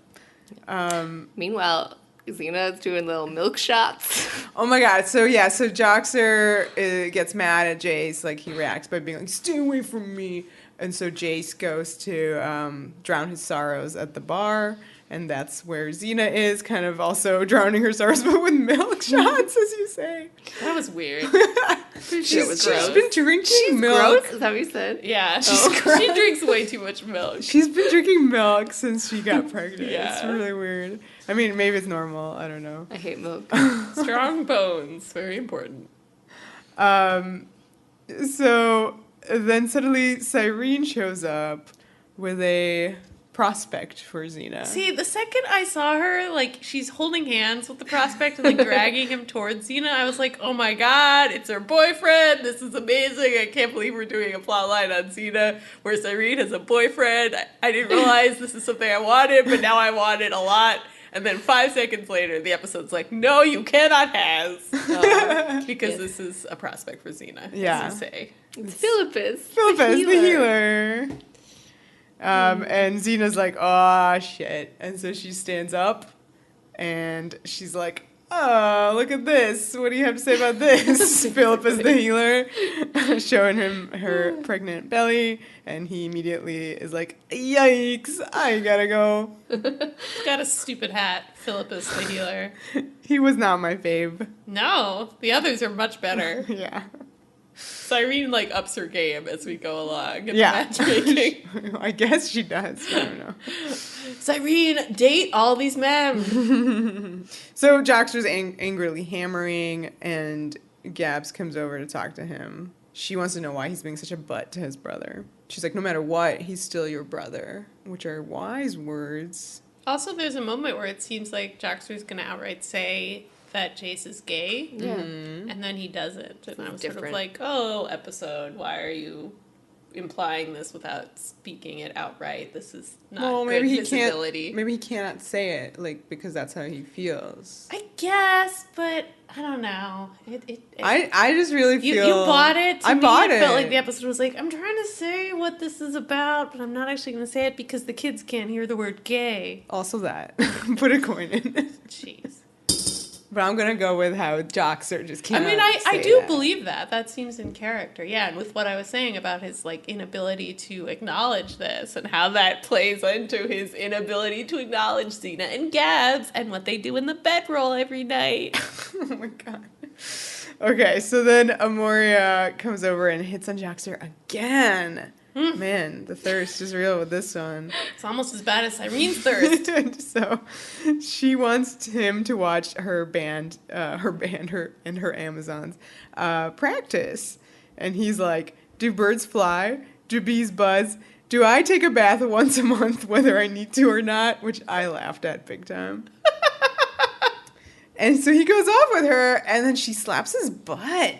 Meanwhile, Xena's doing little milk shots. Oh my God. So Joxer gets mad at Jace. Like, he reacts by being like, stay away from me. And so Jace goes to drown his sorrows at the bar. And that's where Xena is, kind of also drowning her sorrows, but with milk shots, as you say. That was weird. She's been drinking milk. Gross? Is that what you said? Yeah, she drinks way too much milk. She's been drinking milk since she got pregnant. Yeah. It's really weird. I mean, maybe it's normal. I don't know. I hate milk. Strong bones, very important. So then suddenly Cyrene shows up with a prospect for Xena. See, the second I saw her, like, she's holding hands with the prospect and, like, dragging him towards Xena, I was like, oh my god, it's her boyfriend, this is amazing, I can't believe we're doing a plot line on Xena where Cyrene has a boyfriend. I didn't realize this is something I wanted, but now I want it a lot. And then 5 seconds later, the episode's like, no, you cannot have, because this is a prospect for Xena, as you say. It's Philippus. Philippus, the healer. And Xena's like, oh, shit. And so she stands up, and she's like, oh, look at this. What do you have to say about this? Philippus, the healer, showing him her pregnant belly, and he immediately is like, yikes, I gotta go. He's got a stupid hat, Philippus, the healer. He was not my fave. No, the others are much better. Yeah. Cyrene, like, ups her game as we go along in Yeah. the matchmaking. I guess she does. I don't know. Cyrene, date all these men. So Joxer's angrily hammering, and Gabs comes over to talk to him. She wants to know why he's being such a butt to his brother. She's like, no matter what, he's still your brother, which are wise words. Also, there's a moment where it seems like Joxer's going to outright say that Jace is gay. Yeah. And then he doesn't. And I was sort of different. like, oh, episode, why are you implying this without speaking it outright? This is not good visibility. Maybe he cannot say it, like, because that's how he feels. I guess, but I don't know. I just really feel... You bought it? I bought it. It felt like the episode was like, I'm trying to say what this is about, but I'm not actually going to say it because the kids can't hear the word gay. Also that. Put a coin in it. Jeez. But I'm going to go with how Joxer just can't I do believe that. That seems in character. Yeah, and with what I was saying about his, like, inability to acknowledge this and how that plays into his inability to acknowledge Xena and Gabs and what they do in the bedroll every night. Oh my god. Okay, so then Amoria comes over and hits on Joxer again. Man, the thirst is real with this one. It's almost as bad as Cyrene's thirst. So she wants him to watch her and her Amazons practice. And he's like, do birds fly? Do bees buzz? Do I take a bath once a month whether I need to or not? Which I laughed at big time. And so he goes off with her, and then she slaps his butt.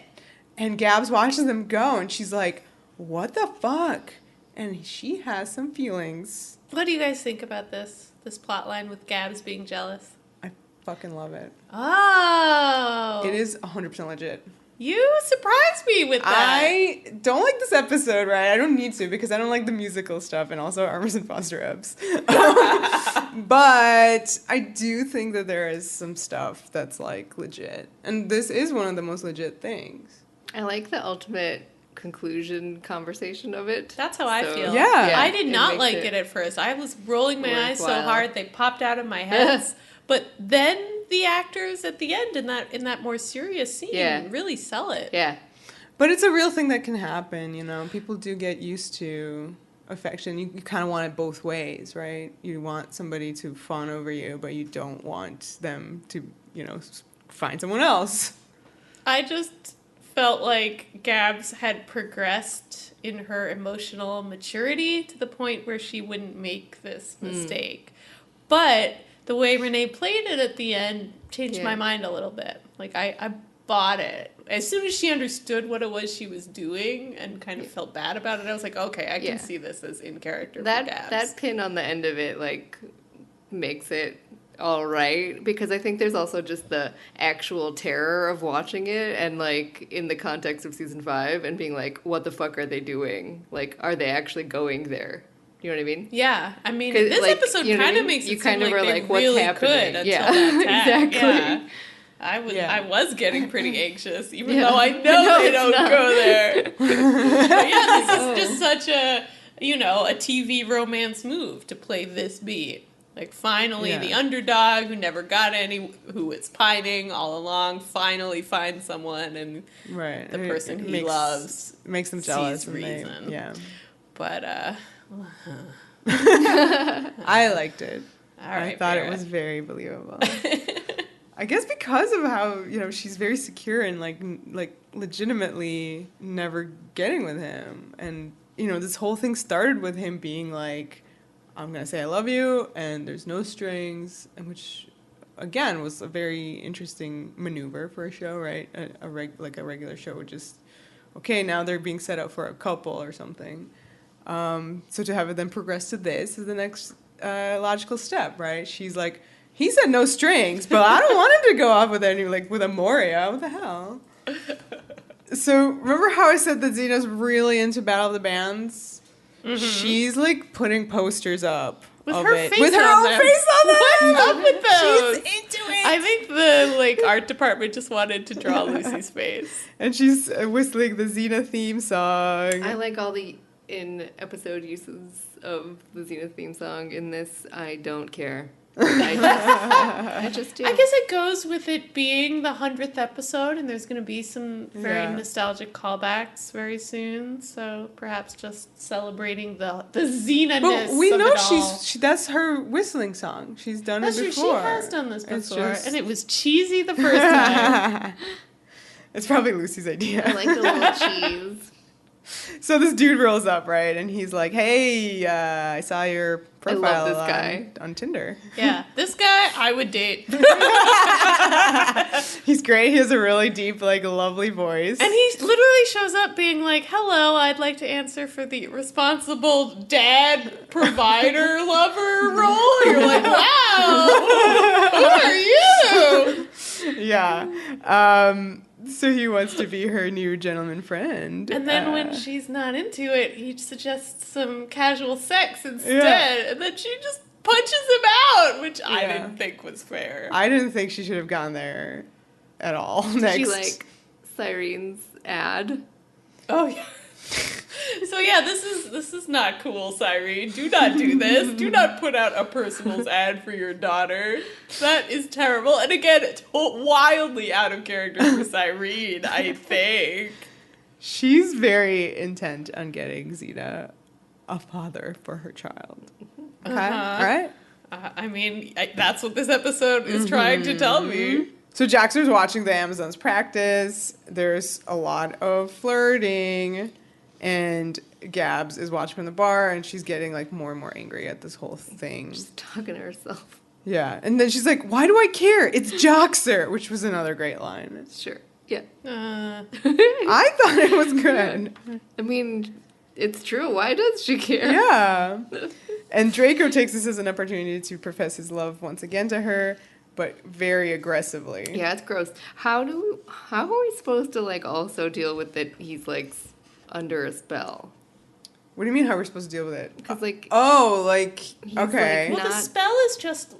And Gabs watches them go, and she's like, what the fuck? And she has some feelings. What do you guys think about this plot line with Gabs being jealous? I fucking love it. Oh. It is 100% legit. You surprised me with that. I don't like this episode, right? I don't need to because I don't like the musical stuff and also Emerson Foster Epps. But I do think that there is some stuff that's like legit. And this is one of the most legit things. I like the ultimate conclusion conversation of it. That's how I feel. Yeah. I did not like it at first. I was rolling my eyes so hard they popped out of my head. But then the actors at the end in that more serious scene really sell it. Yeah. But it's a real thing that can happen, you know. People do get used to affection. You kind of want it both ways, right? You want somebody to fawn over you, but you don't want them to, you know, find someone else. I just felt like Gabs had progressed in her emotional maturity to the point where she wouldn't make this mistake. But the way Renee played it at the end changed my mind a little bit. Like, I bought it. As soon as she understood what it was she was doing and kind of felt bad about it, I was like, okay, I can see this as in character for Gabs. That pin on the end of it, like, makes it all right, because I think there's also just the actual terror of watching it and, like, in the context of season 5 and being like, what the fuck are they doing? Like, are they actually going there? You know what I mean? Yeah, I mean, this like, episode kind of makes it seem like they really could until that tag. Exactly. Yeah. I was getting pretty anxious, even though I know they don't go there. But yeah, this is just such a, you know, a TV romance move to play this beat. Like, finally, the underdog who never got any, who was pining all along, finally finds someone, and the person he loves makes them jealous. Sees reason. But, I liked it. I thought it was very believable. I guess because of how, she's very secure and, like legitimately never getting with him. And, this whole thing started with him being like, I'm going to say I love you, and there's no strings, and which, again, was a very interesting maneuver for a show, right? A regular show would just, okay, now they're being set up for a couple or something. So to have it then progress to this is the next logical step, right? She's like, he said no strings, but I don't want him to go off with with a Moria. What the hell? So remember how I said that Xena's really into Battle of the Bands? Mm-hmm. She's like putting posters up with her face with her own face on them. What's up with those? She's into it. I think the art department just wanted to draw Lucy's face, and she's whistling the Xena theme song. I like all the in-episode uses of the Xena theme song. In this, I don't care. I just do. I guess it goes with it being the 100th episode, and there's going to be some very nostalgic callbacks very soon. So perhaps just celebrating the Xena-ness. But we know all. that's her whistling song. She's done it before. She has done this before, and it was cheesy the first time. It's probably Lucy's idea. I like the little cheese. So this dude rolls up, right? And he's like, hey, I saw your profile I love this guy. On Tinder. Yeah, this guy I would date. He's great. He has a really deep, lovely voice. And he literally shows up being like, hello, I'd like to answer for the responsible dad, provider, lover role. You're like, wow, who are you? Yeah. So he wants to be her new gentleman friend. And then when she's not into it, he suggests some casual sex instead. And then she just punches him out, which I didn't think was fair. I didn't think she should have gone there at all. Next. She like Cyrene's ad. Oh, yeah. So yeah, this is not cool, Cyrene. Do not do this. Do not put out a personals ad for your daughter. That is terrible. And again, wildly out of character for Cyrene, I think. She's very intent on getting Xena a father for her child. Okay? All right? I mean, that's what this episode is trying to tell me. So Joxer's watching the Amazons practice. There's a lot of flirting. And Gabs is watching from the bar, and she's getting, more and more angry at this whole thing. She's talking to herself. Yeah. And then she's like, why do I care? It's Joxer, which was another great line. Sure. Yeah. I thought it was good. I mean, it's true. Why does she care? Yeah. And Draco takes this as an opportunity to profess his love once again to her, but very aggressively. Yeah, it's gross. How are we supposed to, also deal with it? He's, under a spell. What do you mean how we're supposed to deal with it? Because, okay. Well, the spell is just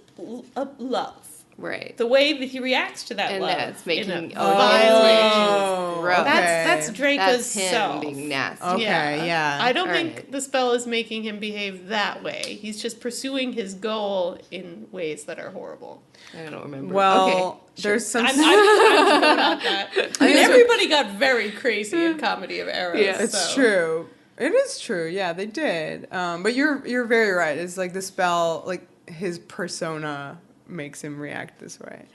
love. Right. The way that he reacts to that and love. And that's making violent. Gross. Okay. That's Draco's that's him self. being nasty. Okay, yeah. I don't think the spell is making him behave that way. He's just pursuing his goal in ways that are horrible. I don't remember. Well, there's some... I'm about that. I mean, everybody got very crazy in Comedy of Errors. Yeah, it's true. It is true. Yeah, they did. But you're very right. It's the spell, his persona makes him react this way.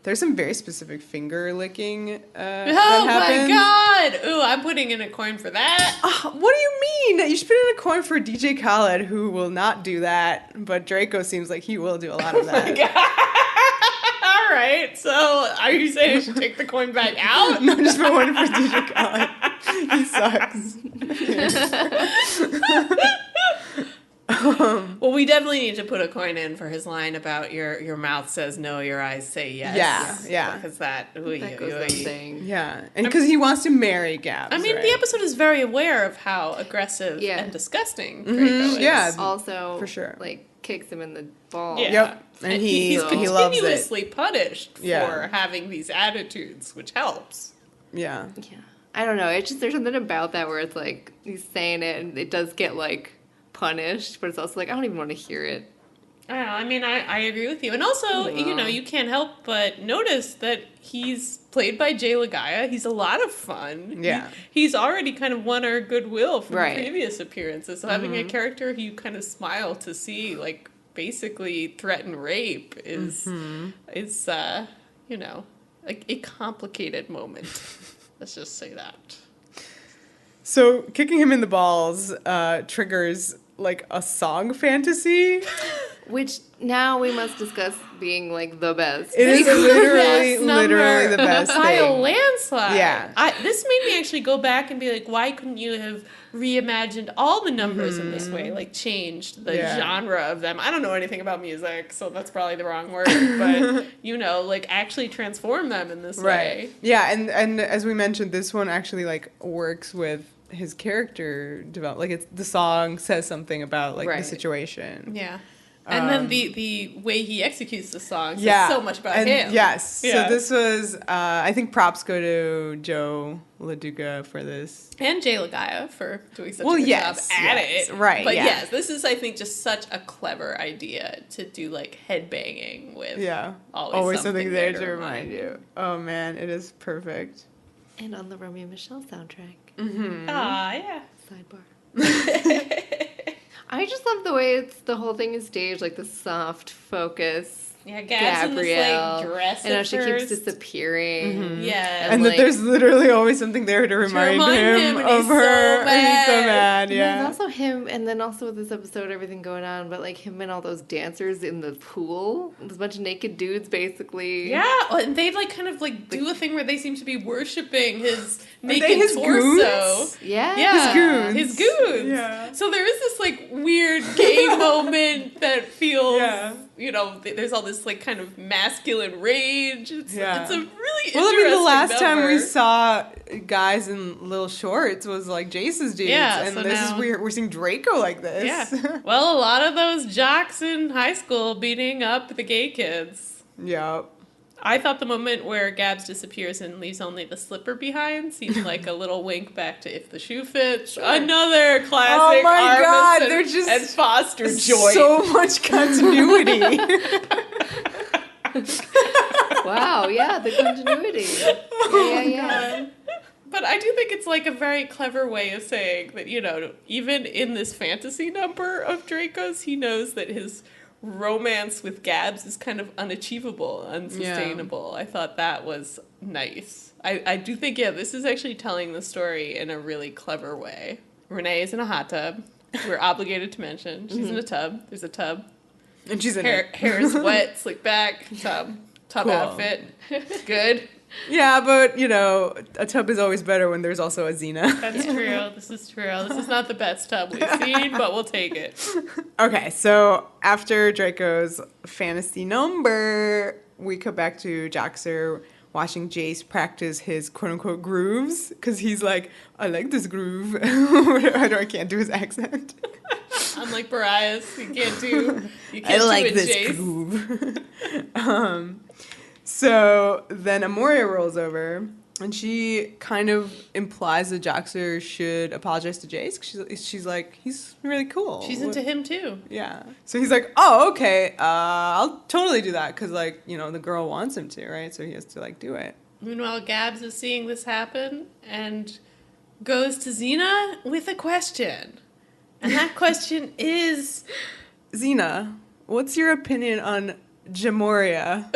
There's some very specific finger licking that happens. My God! Ooh, I'm putting in a coin for that. What do you mean? You should put in a coin for DJ Khaled, who will not do that, but Draco seems like he will do a lot of that. My God. All right, so are you saying I should take the coin back out? No, just put one for DJ Khaled. He sucks. Well, we definitely need to put a coin in for his line about your mouth says no, your eyes say yes. Yeah. Because that goes without saying. Yeah, and because he wants to marry Gabs. I mean, the episode is very aware of how aggressive and disgusting Draco is. Yeah, also, for sure. Kicks him in the balls. Yeah. Yep, and he's continuously punished for Yeah. having these attitudes, which helps. Yeah. Yeah. I don't know. It's just there's something about that where it's he's saying it and it does get punished, but it's also I don't even want to hear it. I don't know. I mean, I agree with you. And also, you can't help but notice that he's played by Jay Lagaya. He's a lot of fun. Yeah. He's already kind of won our goodwill from Right. previous appeareances. So having a character who you kind of smile to see, like, basically threaten rape is like a complicated moment. Let's just say that. So kicking him in the balls triggers like a song fantasy. Which now we must discuss being like the best. It is literally number the best by a thing. landslide. Yeah. This made me actually go back and be like, why couldn't you have reimagined all the numbers in this way? Like changed the genre of them. I don't know anything about music, so that's probably the wrong word. But like actually transform them in this way. Yeah, and as we mentioned, this one actually like works with his character develop. Like the song says something about like the situation. Yeah. And then the way he executes the song says so much about him. Yes. Yeah. So this was, I think props go to Joe LaDuca for this. And Jay Lagaya for doing such a good job at it. Right, But yes, this is, I think, just such a clever idea to do, like, headbanging with always something there to remind you. Oh, man, it is perfect. And on the Romeo and Michelle soundtrack. Mm-hmm. Yeah. Sidebar. I just love the way the whole thing is staged, like the soft focus. Yeah, Gabs in this, like, dress and how at she first. keeps disappearing. Mm-hmm. Yeah. And that there's literally always something there to remind him of her. So And he's so mad, yeah. There's also him, and then also with this episode, everything going on, but like him and all those dancers in the pool. There's a bunch of naked dudes, basically. Yeah, and they like kind of like do a thing where they seem to be worshiping his naked torso. Goons? Yeah. His goons. Yeah. So there is this like weird gay moment that feels, there's all this like kind of masculine rage. It's a really interesting the last time number. we saw guys in little shorts was like Jace's dudes, and so this now, is we're seeing Draco like this. Yeah. Well, a lot of those jocks in high school beating up the gay kids. Yep. I thought the moment where Gabs disappears and leaves only the slipper behind seemed like a little wink back to If the Shoe Fits. Sure. Another classic. Oh my God, they're just and Foster joint. So much continuity. Wow, yeah, the continuity. Yeah. But I do think it's like a very clever way of saying that, even in this fantasy number of Draco's, he knows that his romance with Gabs is kind of unachievable, unsustainable. I thought that was nice. I do think, this is actually telling the story in a really clever way. Renee is in a hot tub. We're obligated to mention. She's in a tub. There's a tub. And she's in hair is wet, slick back, tub cool. Outfit. Good. Yeah, but, a tub is always better when there's also a Xena. That's true. This is true. This is not the best tub we've seen, but we'll take it. Okay, so after Draco's fantasy number, we come back to Joxer watching Jace practice his quote-unquote grooves, because he's like, I like this groove. I can't do his accent. Unlike Mariah's, you can't do I like do this Jace. groove. So then Amoria rolls over, and she kind of implies that Joxer should apologize to Jace. She's like, he's really cool. She's into him too. Yeah. So he's like, oh, okay, I'll totally do that, because, like, the girl wants him to, right? So he has to, like, do it. Meanwhile, Gabs is seeing this happen and goes to Xena with a question. And that question is... Xena, what's your opinion on Jamoria?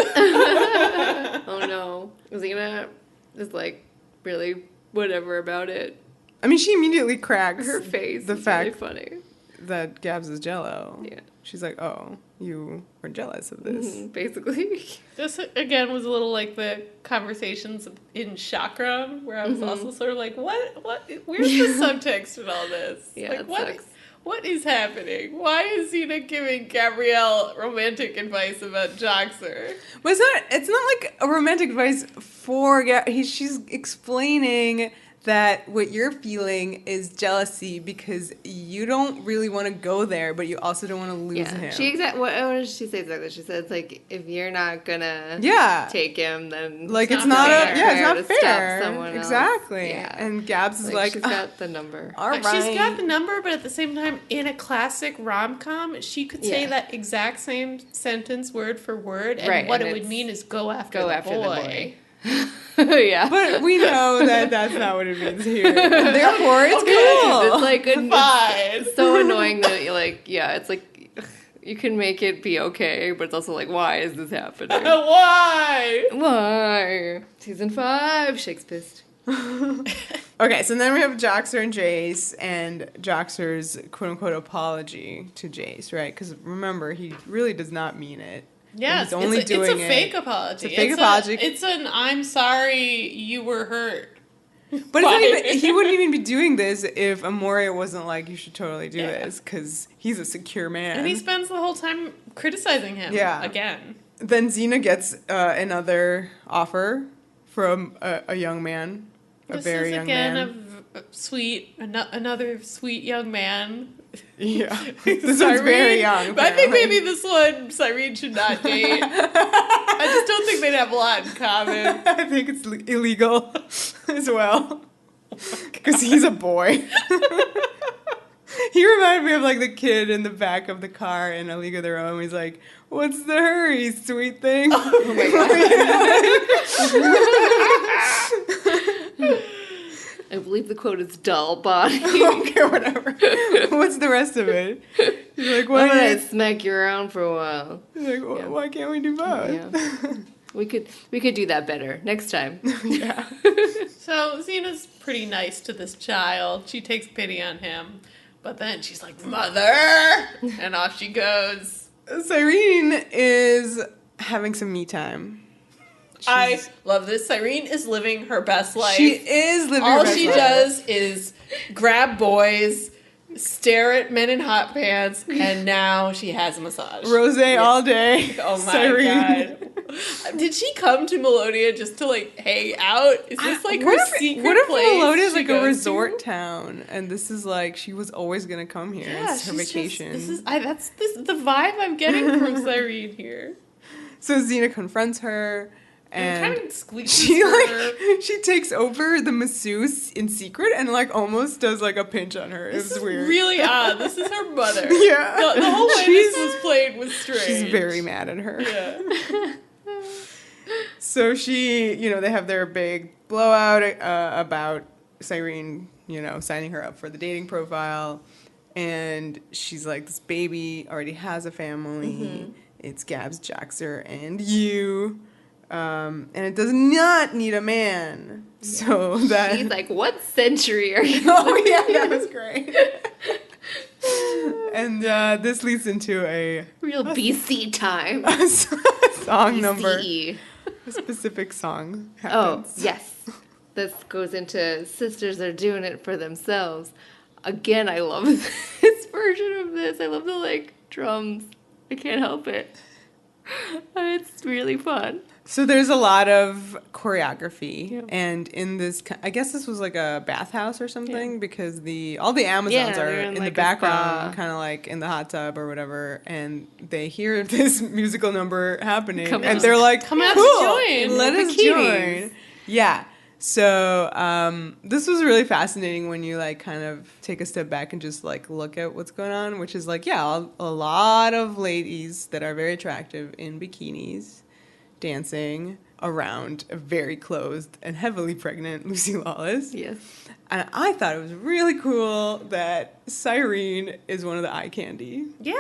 Oh no. Xena is like really whatever about it. I mean, she immediately cracks her face. The fact really funny that Gabs is jello. Yeah. She's like, oh, you were jealous of this. Mm-hmm, basically. This, again, was a little like the conversations in Chakram, where I was also sort of like, what, where's the subtext in all this? Yeah, like, it what, sucks. What is happening? Why is Xena giving Gabrielle romantic advice about Joxer? But it's not like a romantic advice for she's explaining that what you're feeling is jealousy because you don't really want to go there, but you also don't want to lose him. What did she say exactly? She said, it's like, if you're not gonna take him, then like it's not fair. Stop someone exactly. Else. Yeah. And Gabs is like she's got the number. All right. She's got the number, but at the same time, in a classic rom-com, she could say that exact same sentence word for word, and what it would mean is go after the boy. Yeah, but we know that that's not what it means here. Therefore, it's cool. It's like it's so annoying that it's like you can make it be okay, but it's also like, why is this happening? Why? Season 5, Shakespeare's. Okay, so then we have Joxer and Jace, and Joxer's quote-unquote apology to Jace, right? Because remember, he really does not mean it. Yeah, it's a fake apology. It's a fake apology. It's an I'm sorry you were hurt. But it's not even, he wouldn't even be doing this if Amoria wasn't like, you should totally do this, because he's a secure man. And he spends the whole time criticizing him again. Then Xena gets another offer from a young man, a very young man. Another sweet young man. Yeah, this one's very young. But I think maybe this one Cyrene should not date. I just don't think they'd have a lot in common. I think it's illegal as well because he's a boy. He reminded me of like the kid in the back of the car in A League of Their Own. He's like, "What's the hurry, sweet thing?" Oh my god. I believe the quote is dull body. Okay, whatever. What's the rest of it? He's like, why don't I smack you around for a while? He's like, why can't we do both? Yeah. We could do that better next time. Yeah. So Xena's pretty nice to this child. She takes pity on him. But then she's like, "Mother!" And off she goes. Cyrene is having some me time. I love this. Cyrene is living her best life. She is living her best life. All she does is grab boys, stare at men in hot pants, and now she has a massage. Rosé all day. Oh my Cyrene. god. Did she come to Melodia just to like hang out? Is this like her secret place? What if Melodia is like a resort town and this is like she was always gonna come here? Yeah, it's her vacation. That's the vibe I'm getting from Cyrene here. So Xena confronts her. And kind of she takes over the masseuse in secret and like almost does like a pinch on her. It's weird. Really odd. This is her mother. Yeah. The whole way this was played was strange. She's very mad at her. Yeah. So they have their big blowout about Cyrene, signing her up for the dating profile. And she's like, this baby already has a family. Mm-hmm. It's Gabs, Joxer, and you. And it does not need a man. So that he's like, what century are you? Oh yeah, that was great. And this leads into a real BC time. A song BCE. Number. A specific song happens. Oh yes, this goes into sisters are doing it for themselves. Again, I love this version of this. I love the drums. I can't help it. It's really fun. So there's a lot of choreography, and in this, I guess this was like a bathhouse or something, because all the Amazons are in the background, kind of like in the hot tub or whatever, and they hear this musical number happening, and they're like, "Come out cool, to join! Let us join!" Yeah. So this was really fascinating when you kind of take a step back and just look at what's going on, which is a lot of ladies that are very attractive in bikinis dancing around a very clothed and heavily pregnant Lucy Lawless. Yes. And I thought it was really cool that Cyrene is one of the eye candy. Yeah.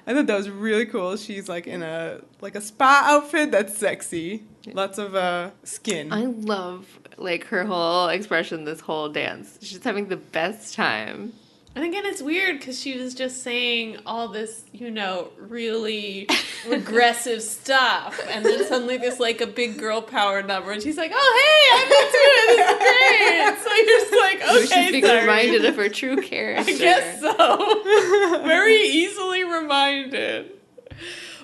I thought that was really cool. She's in a spa outfit that's sexy. Lots of skin. I love her whole expression this whole dance. She's having the best time. And again, it's weird because she was just saying all this, really regressive stuff. And then suddenly there's a big girl power number. And she's like, oh, hey, I'm into it. This is great. So you're just okay, she's being reminded of her true character. I guess so. Very easily reminded.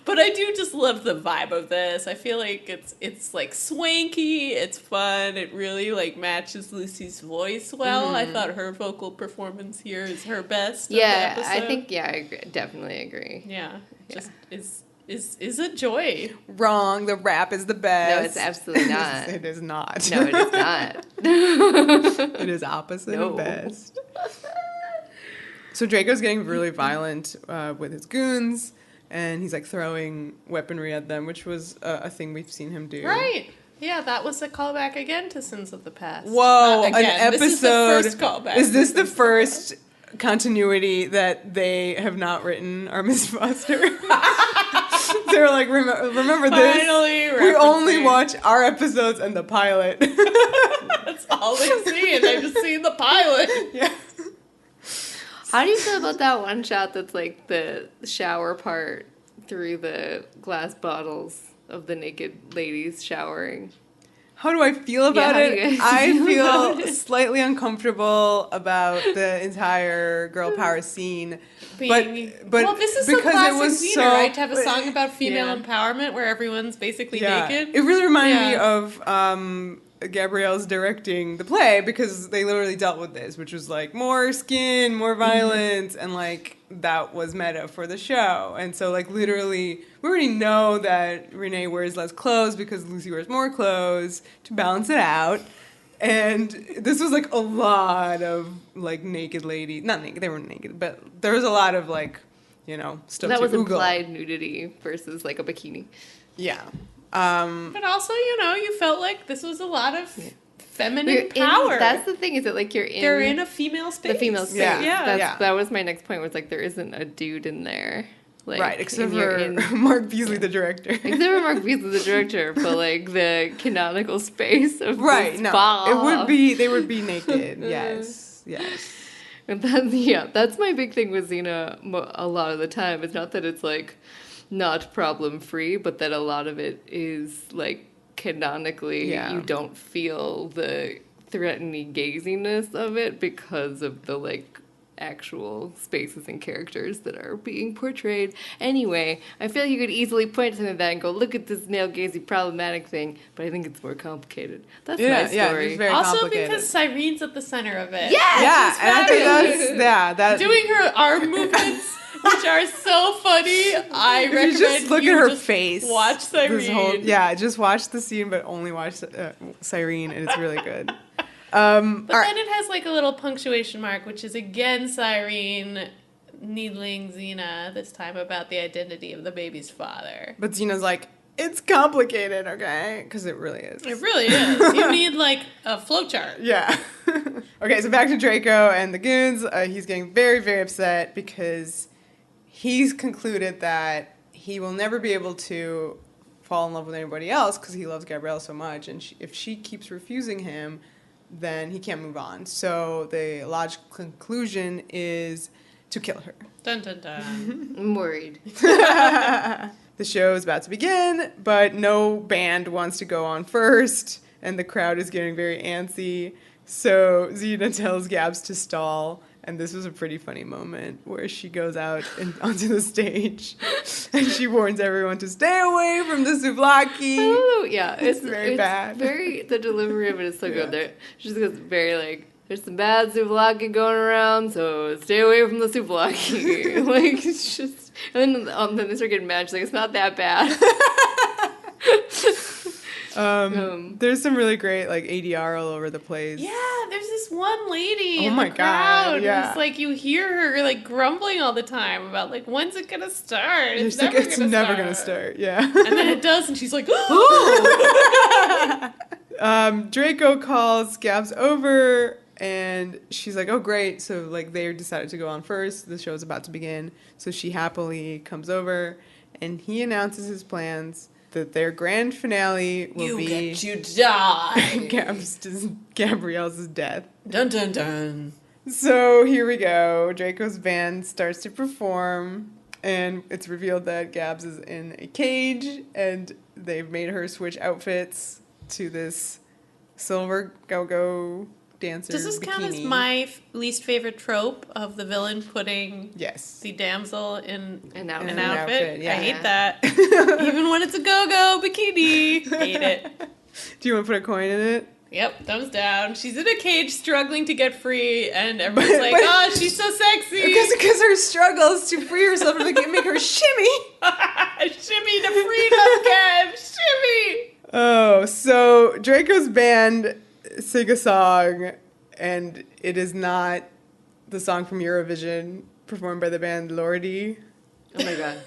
But I do just love the vibe of this. I feel like it's like swanky, it's fun, it really like matches Lucy's voice well. I thought her vocal performance here is her best. Yeah, of the I episode. think I definitely agree. Yeah, just is a joy. Wrong. The rap is the best. No, it's absolutely not. It is not. No, it is not. It is opposite No. of best. So Draco's getting really violent with his goons, and he's like throwing weaponry at them, which was a thing we've seen him do. Right. Yeah, that was a callback again to Sins of the Past. Whoa, Not again. an episode. This is the first callback. Is this the first continuity that they have not written our Miss Foster? They're like, remember this? Finally, we only referencing. watch our episodes and the pilot. That's all they've seen. They've just seen the pilot. Yeah. How do you feel about that one shot that's like the shower part through the glass bottles of the naked ladies showering? How do I feel about how do it? you guys I feel about feel it? slightly uncomfortable about the entire girl power scene. But well, this is so because classic it was Xena, so right? To have a song about female yeah. empowerment where everyone's basically Yeah. naked. It really reminded me Yeah. of Gabrielle's directing the play, because they literally dealt with this, which was like more skin, more violence, and like that was meta for the show. And so like literally we already know that Renee wears less clothes because Lucy wears more clothes to balance it out. And this was like a lot of like naked ladies, not naked, they weren't naked, but there was a lot of like, you know, stuff That to was Google. implied nudity versus like a bikini. Yeah. But also, you felt like this was a lot of feminine power. That's the thing, is that like They're in a female space. the female space. Yeah. That was my next point, was like there isn't a dude in there. Like, Right, except and you're for Mark Beasley, the director. Except for Mark Beasley, the director, but like the canonical space of Right, this no. ball. They would be naked. Yes. And that's my big thing with Xena a lot of the time. It's not that it's like not problem free, but that a lot of it is like canonically you don't feel the threatening gaziness of it because of the like actual spaces and characters that are being portrayed. Anyway, I feel you could easily point to something like that and go, look at this male gazy problematic thing, but I think it's more complicated. That's my story. Yeah, it's very Also complicated. because Cyrene's at the center of it. Yeah, and I think that's Doing her arm movements, which are so funny. I If recommend you just look at her just face. watch Cyrene. Just watch the scene, but only watch Cyrene, and it's really good. But then it has like a little punctuation mark, which is again Cyrene needling Xena, this time about the identity of the baby's father. But Xena's like, it's complicated, okay? Because it really is. It really is. You need like a flowchart. Yeah. Okay, so back to Draco and the goons. He's getting very, very upset because he's concluded that he will never be able to fall in love with anybody else because he loves Gabrielle so much. And if she keeps refusing him, then he can't move on. So the logical conclusion is to kill her. Dun dun dun. I'm worried. The show is about to begin, but no band wants to go on first, and the crowd is getting very antsy. So Xena tells Gabs to stall, and this was a pretty funny moment where she goes out onto the stage, and she warns everyone to stay away from the souvlaki. Oh, yeah. It's very bad. The delivery of it is so good. There, she just goes very like, there's some bad souvlaki going around, so stay away from the souvlaki. Like, it's just, and then they start getting mad. She's like, it's not that bad. There's some really great like ADR all over the place. Yeah, there's this one lady in my the God, crowd. yeah. It's like you hear her like grumbling all the time about like, when's it gonna start? She's like, it's never gonna start. Yeah. And then it does, and she's like, Draco calls Gabs over, and she's like, oh, great. So, like, they decided to go on first. The show's about to begin. So she happily comes over, and he announces his plans that their grand finale will be get to die. Gabrielle's death. Dun dun dun. So here we go. Draco's band starts to perform, and it's revealed that Gabs is in a cage, and they've made her switch outfits to this silver go-go dancer Does this bikini. count as my least favorite trope of the villain putting Yes. the damsel in An an outfit. outfit? Yeah. I hate that. Even when it's a go-go bikini. Hate it. Do you want to put a coin in it? Yep, thumbs down. She's in a cage struggling to get free, and everyone's like, oh, she's so sexy. Because her struggles to free herself to make her shimmy. Shimmy to freedom, Gabs. Shimmy. Oh, so Draco's band sing a song, and it is not the song from Eurovision performed by the band Lordi. Oh my god.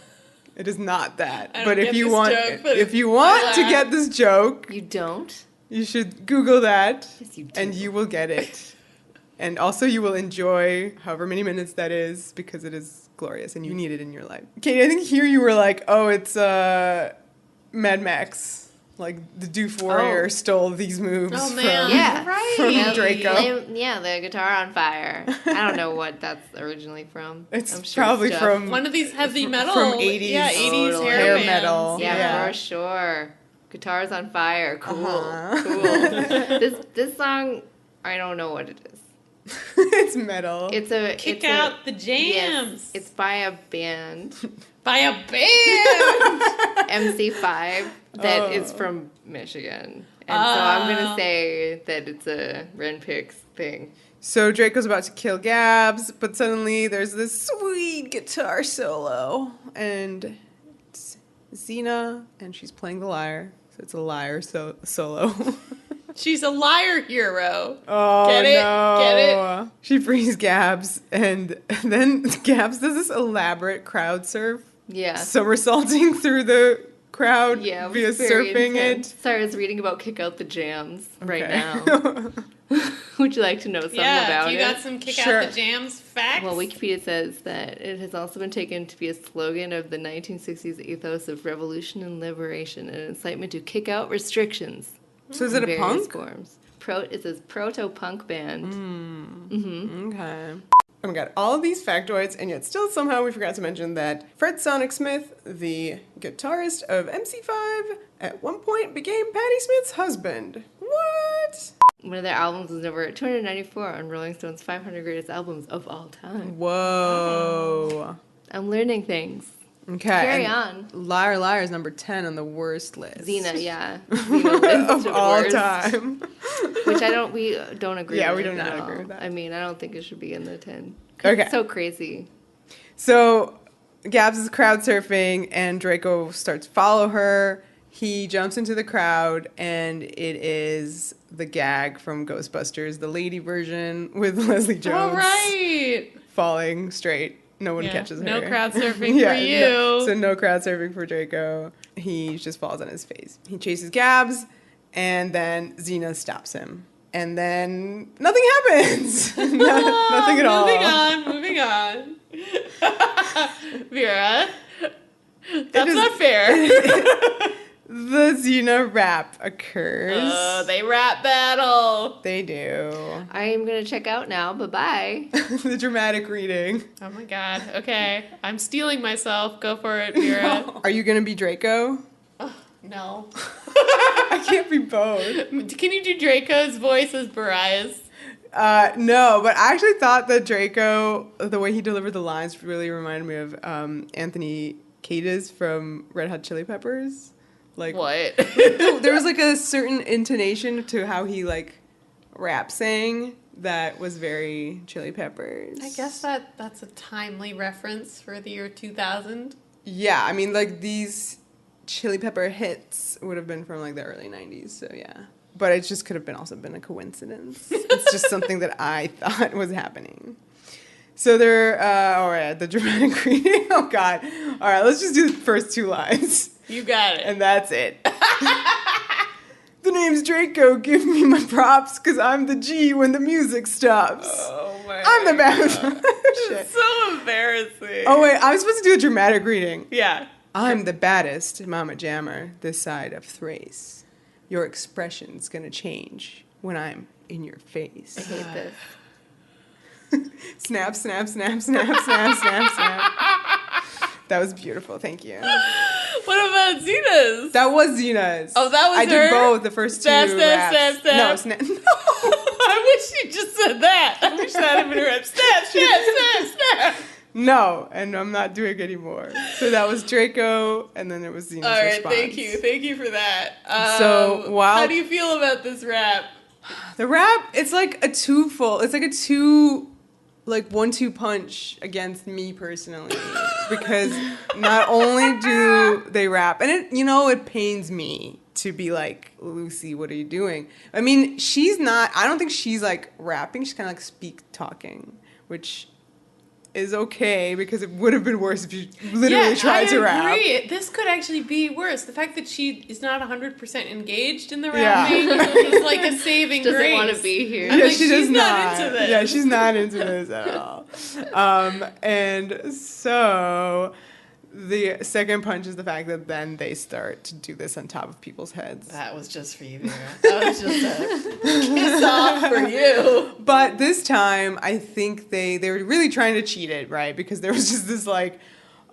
It is not that. I don't But get if you this want, joke, but if you want to I get this joke, You don't? you should Google that, Yes, you do. and you will get it. And also, you will enjoy however many minutes that is, because it is glorious, and you need it in your life. Katie, I think here you were like, oh, it's Mad Max. Like, the Doof Warrior stole these moves Oh, man. from, Yeah. Right. from Draco. Yeah, the guitar on fire. I don't know what that's originally from. It's I'm sure probably stuff. from One of these heavy metal. from 80s Yeah, 80s Totally. hair, hair bands. metal. Yeah, Yeah. for sure. Guitars on fire. Cool. Uh-huh. Cool. This song, I don't know what it is. It's metal. Kick out the jams. Yes, it's by a band, By a band. MC5, that is Oh. from Michigan. And so I'm going to say that it's a RenPix thing. So Draco's about to kill Gabs, but suddenly there's this sweet guitar solo, and it's Xena, and she's playing the lyre. So it's a lyre solo. She's a Lyre hero. Oh, Get it? no. Get it? She frees Gabs, and then Gabs does this elaborate crowd surf, Yeah. somersaulting through the crowd Yeah, it via was very surfing intense. it. Sorry, I was reading about Kick Out the Jams right Okay. now. Would you like to know something about Do you it? got some kick Sure. out the jams facts? Well, Wikipedia says that it has also been taken to be a slogan of the 1960s ethos of revolution and liberation and incitement to kick out restrictions. So is it in a various punk? forms. It says proto-punk band. Okay. Oh my god, all of these factoids, and yet still somehow we forgot to mention that Fred Sonic Smith, the guitarist of MC5, at one point became Patti Smith's husband. What? One of their albums was number 294 on Rolling Stone's 500 Greatest Albums of All Time. Whoa. I'm learning things. Okay. Carry and on. Lyre Lyre is number 10 on the worst list. Xena, yeah. Xena list of all worst. time. Which we don't agree Yeah, with. we do not at agree all. with that. I mean, I don't think it should be in the 10. Okay. It's so crazy. So Gabs is crowd surfing, and Draco starts to follow her. He jumps into the crowd, and it is the gag from Ghostbusters, the lady version with Leslie Jones All right. falling straight. No one Yeah, catches her. no crowd surfing for you. So no crowd surfing for Draco. He just falls on his face. He chases Gabs, and then Xena stops him. And then nothing happens. Nothing at all. Moving on. Vera, that's not fair. The Xena rap occurs. They rap battle. They do. I am going to check out now. Bye-bye. The dramatic reading. Oh my god. Okay. I'm stealing myself. Go for it, Vera. Are you going to be Draco? No. I can't be both. Can you do Draco's voice as Mariah's? No, but I actually thought that Draco, the way he delivered the lines, really reminded me of Anthony Kiedis from Red Hot Chili Peppers. Like What? there was like a certain intonation to how he like rap sang that was very Chili Peppers. I guess that's a timely reference for the year 2000. Yeah, I mean like these Chili Pepper hits would have been from like the early 90s, so yeah. But it just could have also been a coincidence. It's just something that I thought was happening. So they're, all right, the dramatic reading. Oh, God. All right, let's just do the first two lines. You got it. And that's it. The name's Draco. Give me my props, because I'm the G when the music stops. Oh my I'm the bad. It's so embarrassing. Oh, wait, I'm supposed to do a dramatic reading. Yeah. I'm the baddest mama jammer this side of Thrace. Your expression's gonna change when I'm in your I face. hate this. Snap, snap, snap, snap, snap, snap, snap. That was beautiful. Thank you. What about Xena's? That was Xena's. Oh, that was I her? did both the first two Snap, snap, raps. snap, snap. No, snap. No. I wish you just said that. I wish that had been her rep. Snap. No, and I'm not doing anymore. So that was Draco, and then it was Xena's All right, response. thank you for that. How do you feel about this rap? The rap, it's like a twofold. It's like a two, like 1-2 punch against me personally, because not only do they rap, and it pains me to be like, Lucy, what are you doing? I mean, I don't think she's like rapping. She's kind of like speak talking, which is okay, because it would have been worse if you literally tried to rap. I agree. This could actually be worse. The fact that she is not 100% engaged in the rapping is like a saving grace. Doesn't want to be here. Yeah, she does not into this. Yeah, she's not into this at all. And so the second punch is the fact that then they start to do this on top of people's heads. That was just for you, Vera. That was just a kiss off for you. But this time, I think they were really trying to cheat it, right? Because there was just this, like,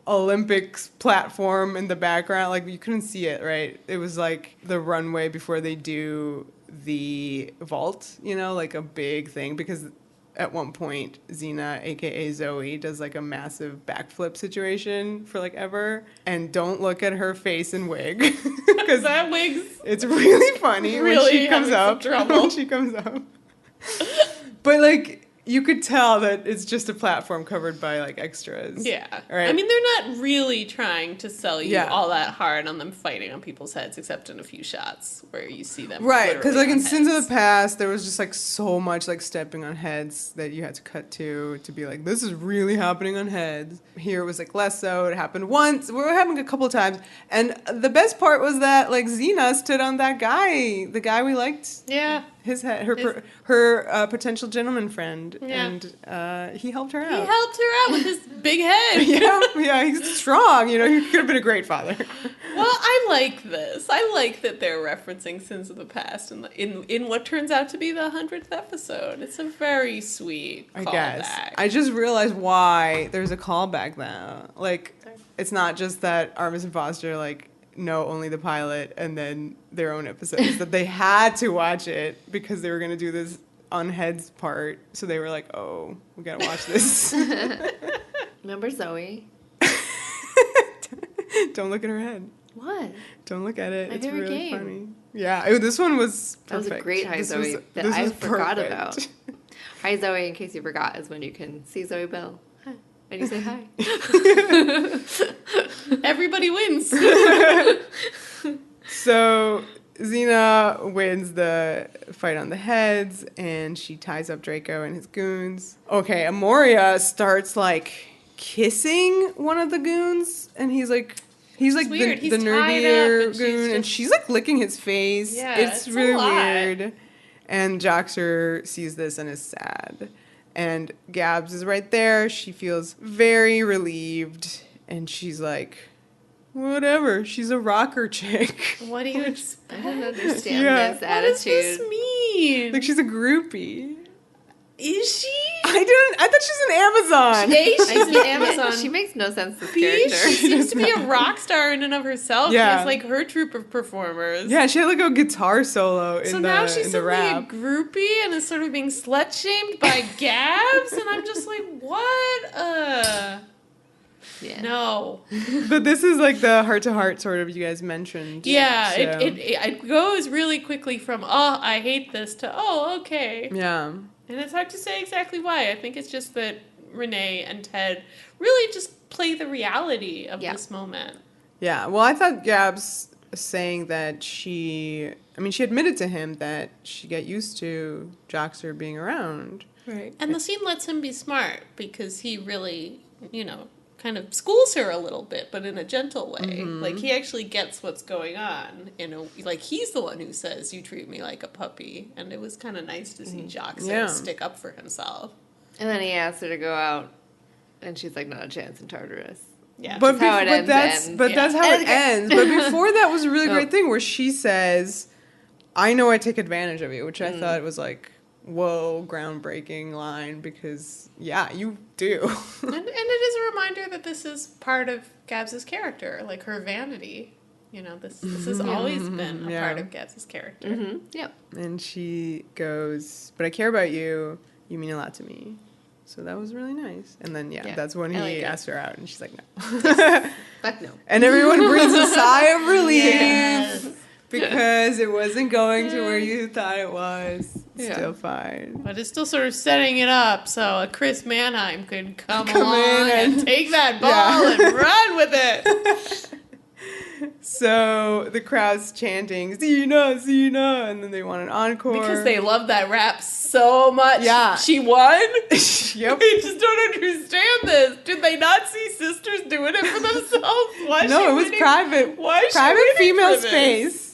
Olympics platform in the background. Like, you couldn't see it, right? It was, like, the runway before they do the vault, like a big thing. Because at one point, Xena, a.k.a. Zoe, does, like, a massive backflip situation for, like, ever. And don't look at her face and wig. Because that wig's... It's really funny when she comes up. When she comes up. But, like, you could tell that it's just a platform covered by, like, extras. Yeah. Right? I mean, they're not really trying to sell you Yeah. all that hard on them fighting on people's heads, except in a few shots where you see them. Right, because, like, in heads. Sins of the Past, there was just, like, so much, like, stepping on heads that you had to cut to be like, this is really happening on heads. Here it was, like, less so. It happened once. We were having a couple of times. And the best part was that, like, Xena stood on that guy, the guy we liked. Yeah. His head, her potential gentleman friend, Yeah. and he helped her out. He helped her out with his big head. yeah, he's strong. He could have been a great father. Well, I like this. I like that they're referencing Sins of the Past in what turns out to be the 100th episode. It's a very sweet callback. I guess. I just realized why there's a callback now. Like, it's not just that Armis and Foster, like, know only the pilot and then their own episodes, that they had to watch it because they were going to do this on heads part. So they were like, oh, we got to watch this. Remember Zoe? Don't look at her head. What? Don't look at it. My it's favorite really game. funny. Yeah, this one was perfect. That was a great Hi Zoe that I forgot about. Hi Zoe, in case you forgot, is when you can see Zoe Bell. Hi. And you say hi. Everybody wins. So Xena wins the fight on the heads, and she ties up Draco and his goons. Okay, Amoria starts, like, kissing one of the goons, and he's like the nerdier goon, and she's, like, licking his face. Yeah, it's really weird. And Joxer sees this and is sad. And Gabs is right there. She feels very relieved, and she's like, whatever. She's a rocker chick. What do you expect? I don't understand this attitude. What does this mean? Like, she's a groupie. Is she? I thought she's an Amazon. She's an Amazon. She makes no sense, this She character. seems to be a rock star in and of herself. Yeah. She has, like, her troupe of performers. Yeah, she had, like, a guitar solo in So the now she's in the suddenly a rap. groupie and is sort of being slut-shamed by Gabs, and I'm just like, what? Yeah. No. But this is, like, the heart-to-heart sort of you guys mentioned. Yeah, so. it goes really quickly from, oh, I hate this, to, oh, okay. Yeah. And it's hard to say exactly why. I think it's just that Renee and Ted really just play the reality of this moment. Yeah, well, I thought Gabs saying that she admitted to him that she got used to Joxer being around. Right. And the scene lets him be smart because he really, kind of schools her a little bit, but in a gentle way. Mm-hmm. Like, he actually gets what's going on. He's the one who says, you treat me like a puppy. And it was kind of nice to see Joxer stick up for himself. And then he asked her to go out, and she's like, not a chance in Tartarus. Yeah. But that's how it ends. But before that was a really great thing where she says, I know I take advantage of you, which I thought was like, whoa, groundbreaking line, because you do. And it is a reminder that this is part of Gabs' character, like her vanity. You know, this has always been a part of Gabs' character. Mm-hmm. Yep. And she goes, but I care about you. You mean a lot to me. So that was really nice. And then, that's when he asked her out. And she's like, no. Fuck no. And everyone breathes a sigh of relief. Yes. Because it wasn't going to where you thought it was. Yeah. Still fine. But it's still sort of setting it up so a Chris Mannheim could come in along and take that ball and run with it. So the crowd's chanting, Xena, Xena, and then they want an encore. Because they love that rap so much. Yeah. She won? Yep. I just don't understand this. Did they not see sisters doing it for themselves? Why is No, she it was winning? private. Why is she private winning female for this? space.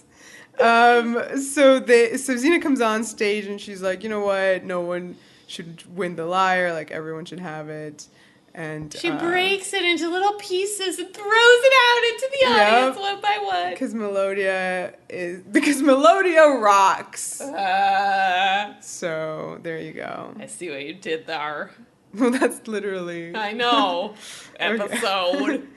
So Xena comes on stage and she's like, you know what? No one should win the Lyre. Like everyone should have it. And She breaks it into little pieces and throws it out into the audience one by one. because Melodia rocks. So there you go. I see what you did there. Well, that's literally. I know. Episode.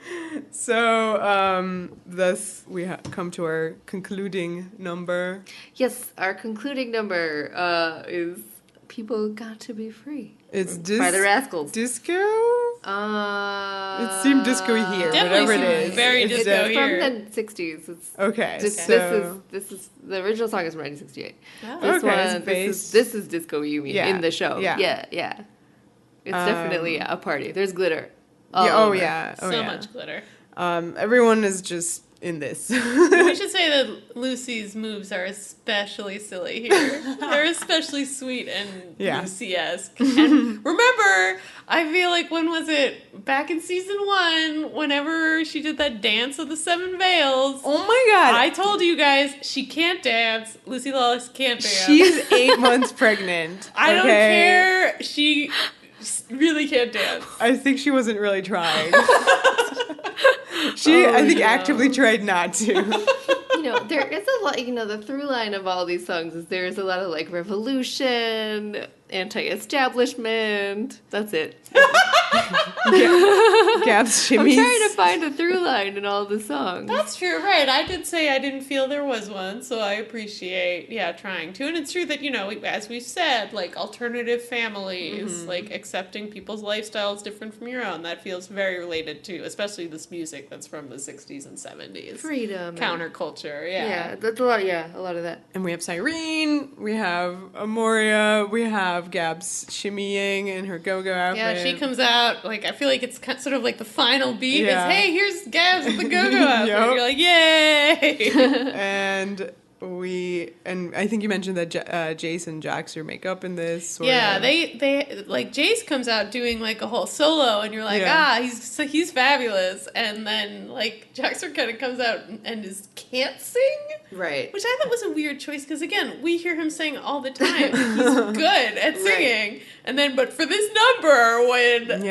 So thus we come to our concluding number. Yes, our concluding number is People Got to Be Free. It's by the Rascals. Disco? It It seemed disco here, Definitely whatever it seems is. very It's disco It's here. from the 60s. It's Okay, this is the original song is from 1968. Oh. This Okay, it's one, based- this is disco you mean Yeah, in the show. yeah. Yeah. It's definitely a party. There's glitter. So much glitter. Everyone is just in this. We should say that Lucy's moves are especially silly here. They're especially sweet and Lucy-esque. And remember, I feel like, when was it? Back in season 1, whenever she did that dance of the 7 veils. Oh my god. I told you guys, she can't dance. Lucy Lawless can't dance. She's 8 months pregnant. I don't care. She really can't dance. I think she wasn't really trying. I think, actively tried not to. There is a lot, the through line of all these songs is there's a lot of like revolution, anti-establishment. That's it. Gabs shimmies. I'm trying to find a through line in all the songs. That's true, right. I did say I didn't feel there was one, so I appreciate, trying to. And it's true that, as we've said, like, alternative families, like, accepting people's lifestyles different from your own, that feels very related to, especially this music that's from the 60s and 70s. Freedom. Counterculture, Yeah, that's a lot of that. And we have Cyrene, we have Amoria, we have Gabs shimmying in her go-go outfit. Yeah, she comes out, like, I feel like it's sort of like the final beat Yeah. is, hey, here's Gabs with the go-go outfit. Yep. You're like, yay! And I think you mentioned that Jace and Joxer make up in this. Sort Yeah, of. they like Jace comes out doing like a whole solo, and you're like, he's fabulous, and then like Joxer kind of comes out and can't sing, Right. which I thought was a weird choice because again, we hear him sing all the time. He's good at singing, and then but for this number when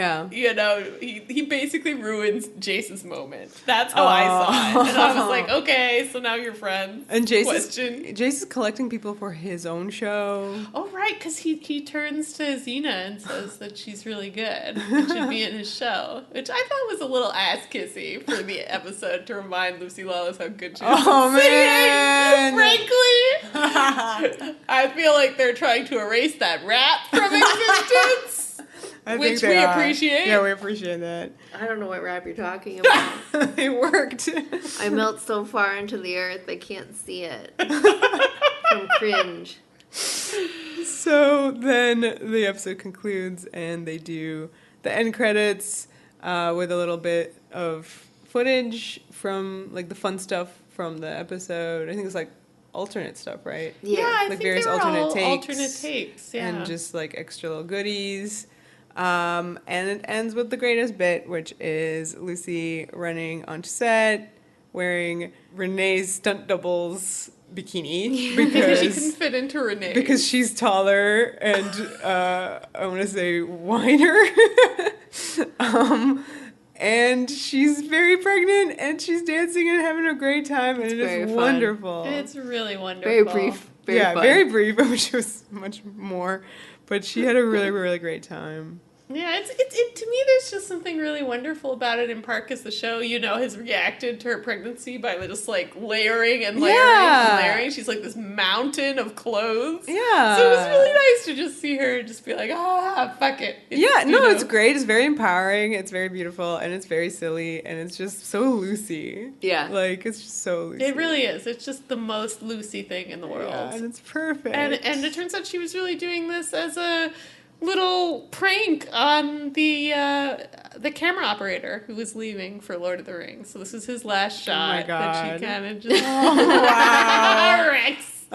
he basically ruins Jace's moment. That's how I saw it, and I was like, okay, so now you're friends. And Jace is collecting people for his own show. Oh, right, because he turns to Xena and says that she's really good and should be in his show, which I thought was a little ass-kissy for the episode to remind Lucy Lawless how good she is Oh, at singing. man. Frankly, I feel like they're trying to erase that rap from existence. Which we appreciate. Yeah, we appreciate that. I don't know what rap you're talking about. It worked. I melt so far into the earth I can't see it. From cringe. So then the episode concludes and they do the end credits with a little bit of footage from like the fun stuff from the episode. I think it's like alternate stuff, right? Yeah, I like think various they were alternate all takes. alternate takes, yeah. And just like extra little goodies. And it ends with the greatest bit, which is Lucy running onto set, wearing Renee's stunt double's bikini because she couldn't fit into Renee. because she's taller and I want to say whiner. And she's very pregnant and she's dancing and having a great time, and it is wonderful. It's really wonderful. Very brief. Very fun. Very brief. I wish it was much more, but she had a really, really great time. Yeah, it to me. There's just something really wonderful about it. In part, because the show, has reacted to her pregnancy by just like layering and layering and layering. She's like this mountain of clothes. Yeah. So it was really nice to just see her just be like, fuck it. It's great. It's very empowering. It's very beautiful, and it's very silly, and it's just so Lucy. Yeah. Like, it's just so Lucy. It really is. It's just the most Lucy thing in the world. Yeah, and it's perfect. And it turns out she was really doing this as a little prank on the camera operator who was leaving for Lord of the Rings. So this is his last shot. Oh my God. That she kind of just Rex.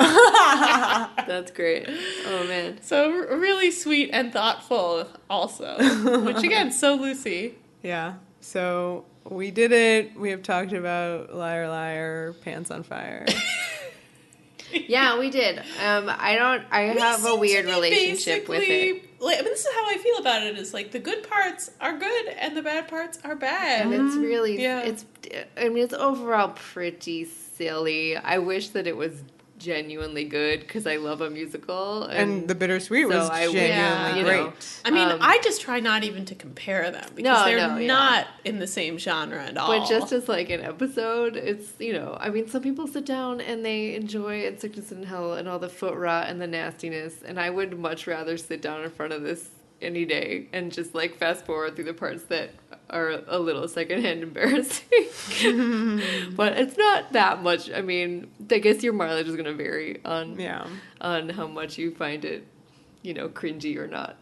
That's great. Oh man. So really sweet and thoughtful also, which again, so Lucy. Yeah. So we did it. We have talked about Lyre, Lyre, Pants on Fire. Yeah, we did. I have a weird relationship with it. This is how I feel about it. Is like the good parts are good and the bad parts are bad. And it's really, it's overall pretty silly. I wish that it was genuinely good because I love a musical. And The Bittersweet was genuinely great. I mean, I just try not even to compare them because they're not in the same genre at all. But just as like an episode, it's, some people sit down and they enjoy In Sickness and Hell and all the foot rot and the nastiness, and I would much rather sit down in front of this any day and just like fast forward through the parts that are a little secondhand embarrassing. But it's not that much. I mean, I guess your mileage is going to vary on how much you find it, cringy or not.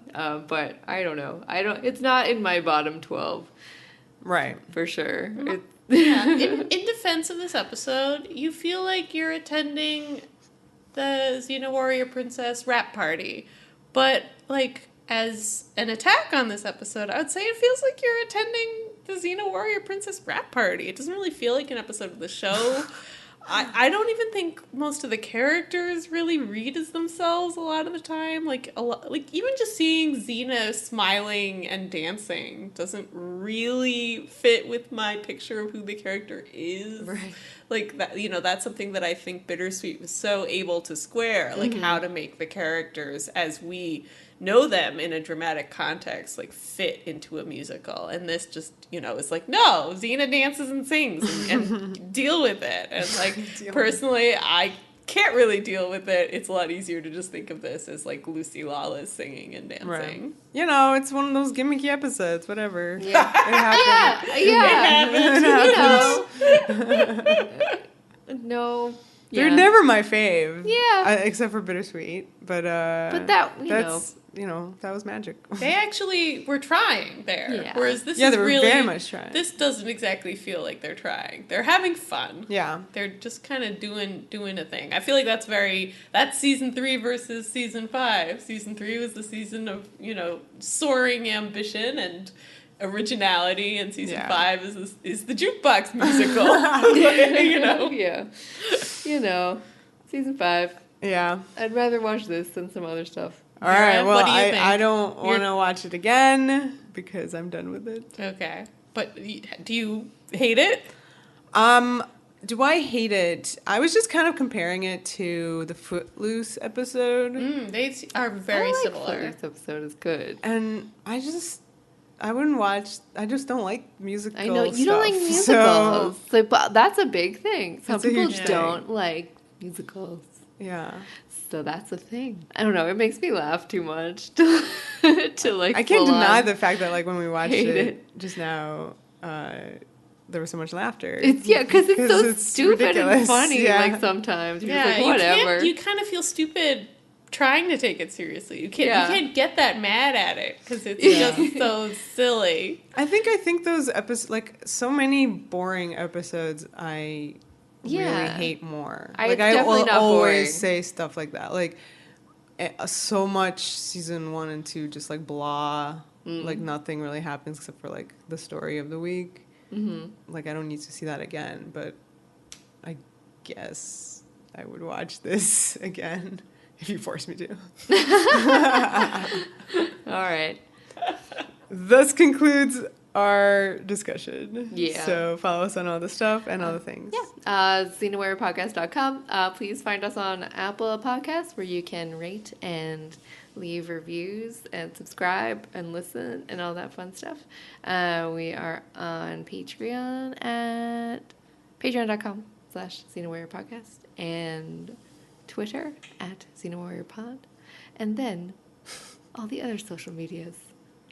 But I don't know. It's not in my bottom 12. Right. For sure. In defense of this episode, you feel like you're attending the Xena Warrior Princess rap party. But like, as an attack on this episode, I would say it feels like you're attending the Xena Warrior Princess rap party. It doesn't really feel like an episode of the show. I don't even think most of the characters really read as themselves a lot of the time. Like even just seeing Xena smiling and dancing doesn't really fit with my picture of who the character is. Right. Like that, that's something that I think Bittersweet was so able to square, like how to make the characters as we know them in a dramatic context, like fit into a musical. And this just, is like, no, Xena dances and sings and deal with it. And like, personally, I can't really deal with it. It's a lot easier to just think of this as like Lucy Lawless singing and dancing. Right. It's one of those gimmicky episodes, whatever. Yeah. It happens. No. They're never my fave. Yeah. Except for Bittersweet. But that, that was magic. They actually were trying there. Yeah. Whereas this they is were really, very much trying. This doesn't exactly feel like they're trying. They're having fun. Yeah. They're just kind of doing a thing. I feel like that's season 3 versus season 5. Season 3 was the season of, soaring ambition and originality, and season 5 is the jukebox musical. Yeah. Season 5. Yeah. I'd rather watch this than some other stuff. All right, well, I don't want to watch it again because I'm done with it. Okay. But do you hate it? Do I hate it? I was just kind of comparing it to the Footloose episode. They are very similar. Footloose episode is good. And I wouldn't watch. I just don't like musicals. I know you don't like musicals. But that's a big thing. Some people don't like musicals. Yeah. So that's a thing. I don't know. It makes me laugh too much to like. I can't deny the fact that like when we watched it just now, there was so much laughter. Because it's so stupid ridiculous. And funny. Yeah. Like sometimes you're just like whatever. You kind of feel stupid trying to take it seriously. You can't get that mad at it because it's just so silly. I think those episodes, like so many boring episodes, I really hate more. I will always say stuff like that. Like so much season 1 and 2 just like blah. Like nothing really happens except for like the story of the week. Like I don't need to see that again, but I guess I would watch this again. If you force me to. All right. Thus concludes our discussion. Yeah. So follow us on all the stuff and all the things. Yeah. XenaWarriorPodcast.com. Please find us on Apple Podcasts where you can rate and leave reviews and subscribe and listen and all that fun stuff. We are on Patreon at patreon.com/Xena Warrior Podcast and Twitter at Xena Warrior Pod. And then all the other social medias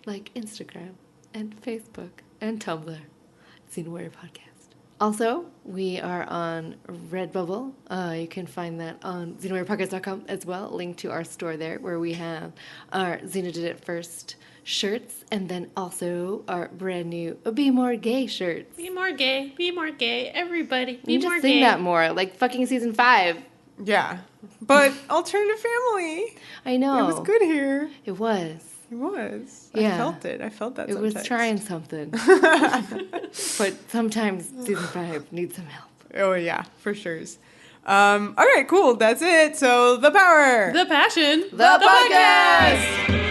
like Instagram and Facebook and Tumblr, Xena Warrior Podcast. Also, we are on Redbubble. You can find that on XenaWarriorPodcast.com as well. Link to our store there where we have our Xena Did It First shirts and then also our brand new Be More Gay shirts. Be more gay, everybody. Be You more just gay. sing that more, like fucking season 5. Yeah. But Alternative Family. I know. It was good here. It was. It was. Yeah. I felt it. I felt that It sometimes. was trying something. But sometimes season 5 needs some help. Oh, yeah, for sure. All right, cool. That's it. So, the power. The passion. The podcast!